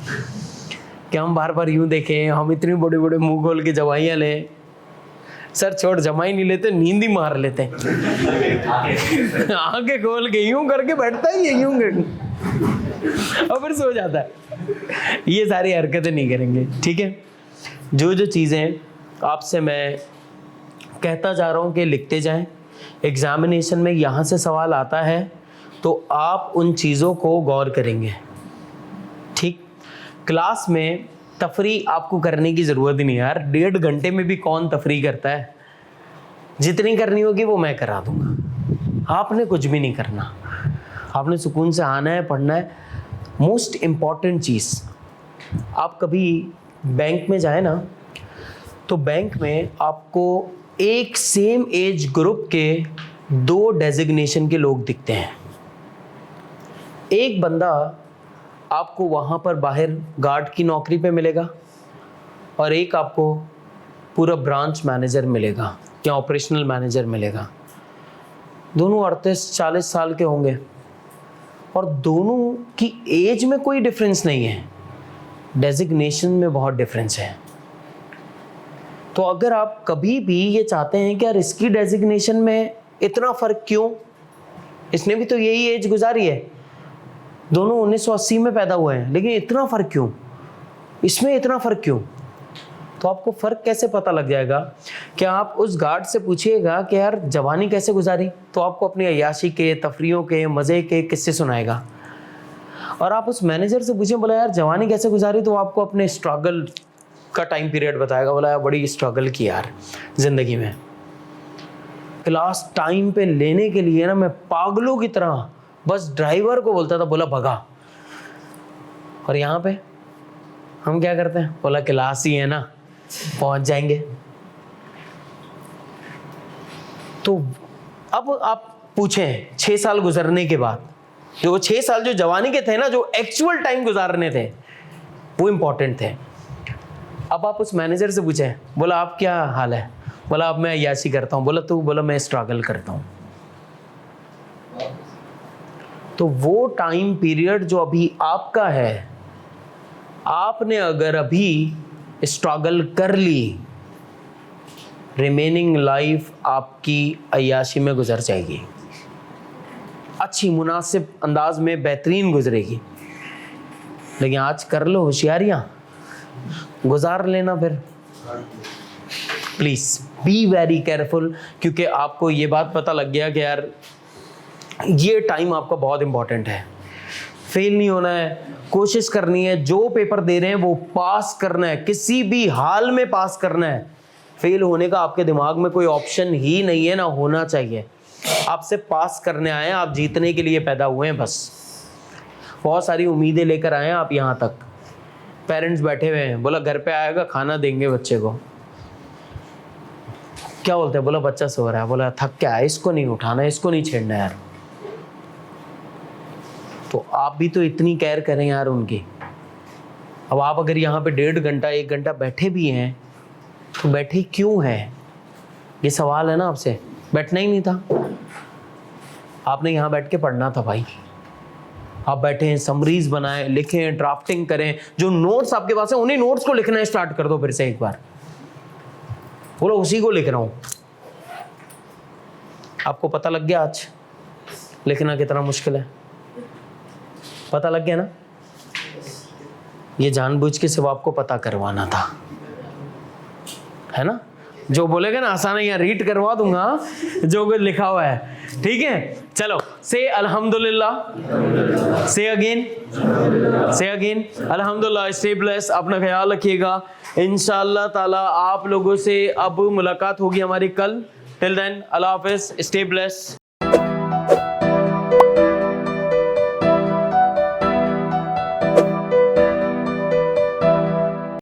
कि हम बार बार यूं देखें, हम इतनी बड़े बड़े मुंह खोल के जवाइयाँ लें। सर छोड़, जमाई नहीं लेते, नींद ही मार लेते हैं। आंखें खोल के यूं करके बैठता ही है, यूं करके और फिर सो जाता है। ये सारी हरकतें नहीं करेंगे, ठीक है। जो जो चीज़ें आपसे मैं कहता जा रहा हूँ कि लिखते जाएं, एग्जामिनेशन में यहाँ से सवाल आता है तो आप उन चीज़ों को गौर करेंगे, ठीक। क्लास में तफरी आपको करने की ज़रूरत ही नहीं यार, 1.5 घंटे में भी कौन तफरी करता है। जितनी करनी होगी वो मैं करा दूंगा, आपने कुछ भी नहीं करना, आपने सुकून से आना है, पढ़ना है। मोस्ट इम्पॉर्टेंट चीज़, आप कभी बैंक में जाए ना, तो बैंक में आपको एक सेम एज ग्रुप के 2 डेजिग्नेशन के लोग दिखते हैं। एक बंदा आपको वहाँ पर बाहर गार्ड की नौकरी पे मिलेगा और एक आपको पूरा ब्रांच मैनेजर मिलेगा या ऑपरेशनल मैनेजर मिलेगा। दोनों 38-40 साल के होंगे और दोनों की एज में कोई डिफरेंस नहीं है, डेजिग्नेशन में बहुत डिफरेंस है। तो अगर आप कभी भी ये चाहते हैं कि यार इसकी डेजिग्नेशन में इतना फ़र्क क्यों, इसने भी तो यही एज गुजारी है, दोनों 1980 में पैदा हुए हैं, लेकिन इतना फ़र्क क्यों, इसमें इतना फ़र्क क्यों, तो आपको फ़र्क कैसे पता लग जाएगा कि आप उस गार्ड से पूछिएगा कि यार जवानी कैसे गुजारी, तो आपको अपनी अय्याशी के, तफरियों के, मज़े के किस्से सुनाएगा। और आप उस मैनेजर से पूछें, बोला यार जवानी कैसे गुजारी, तो आपको अपने स्ट्रगल का टाइम पीरियड बताएगा, बोला यार बड़ी स्ट्रगल की यार ज़िंदगी में। क्लास टाइम पे लेने के लिए ना मैं पागलों की तरह बस ड्राइवर को बोलता था, बोला भगा। और यहाँ पे हम क्या करते हैं, बोला क्लास ही है ना, पहुंच जाएंगे। तो अब आप पूछें 6 साल गुजरने के बाद, जो 6 साल जो जवानी के थे ना, जो एक्चुअल टाइम गुजारने थे वो इंपॉर्टेंट थे। अब आप उस मैनेजर से पूछें, बोला आप क्या हाल है, बोला अब मैं अय्याशी करता हूँ, बोला तू, बोला मैं स्ट्रगल करता हूँ। तो वो टाइम पीरियड जो अभी आपका है, आपने अगर अभी स्ट्रगल कर ली, रिमेनिंग लाइफ आपकी अय्याशी में गुजर जाएगी, अच्छी मुनासिब अंदाज में बेहतरीन गुजरेगी। लेकिन आज कर लो होशियारियाँ, गुजार लेना फिर। प्लीज़ बी वेरी केयरफुल, क्योंकि आपको ये बात पता लग गया कि यार ये टाइम आपका बहुत इंपॉर्टेंट है। फेल नहीं होना है, कोशिश करनी है, जो पेपर दे रहे हैं वो पास करना है, किसी भी हाल में पास करना है। फेल होने का आपके दिमाग में कोई ऑप्शन ही नहीं है, ना होना चाहिए। आपसे पास करने आए हैं, आप जीतने के लिए पैदा हुए हैं बस। बहुत सारी उम्मीदें लेकर आए हैं आप यहाँ तक। पेरेंट्स बैठे हुए हैं, बोला घर पे आएगा खाना देंगे बच्चे को, क्या बोलते हैं, बोला बच्चा सो रहा है, बोला थक क्या है, इसको नहीं उठाना, इसको नहीं छेड़ना यार। तो आप भी तो इतनी केयर करें यार उनकी। अब आप अगर यहाँ पे 1.5 घंटा 1 घंटा बैठे भी हैं तो बैठे क्यों हैं, ये सवाल है ना आपसे। बैठना ही नहीं था, आपने यहाँ बैठ के पढ़ना था भाई। आप बैठे हैं, समरीज बनाएं, लिखें, ड्राफ्टिंग करें, जो नोट्स आपके पास है उन्हीं नोट्स को लिखना स्टार्ट कर दो फिर से एक बार। बोलो उसी को लिख रहा हूँ। आपको पता लग गया आज लिखना कितना मुश्किल है, पता लग गया ना। ये जानबूझ के सिर्फ आपको पता करवाना था, है ना। जो बोलेगा ना आसान है, यहाँ रीड करवा दूंगा जो कुछ लिखा हुआ है, ठीक है। चलो से अल्हम्दुलिल्लाह, से अगेन अल्हम्दुलिल्लाह। स्टे ब्लेस, अपना ख्याल रखिएगा। इंशाअल्लाह ताला आप लोगों से अब मुलाकात होगी हमारी कल। टिल देन अल्लाह हाफिज़, स्टे ब्लेस।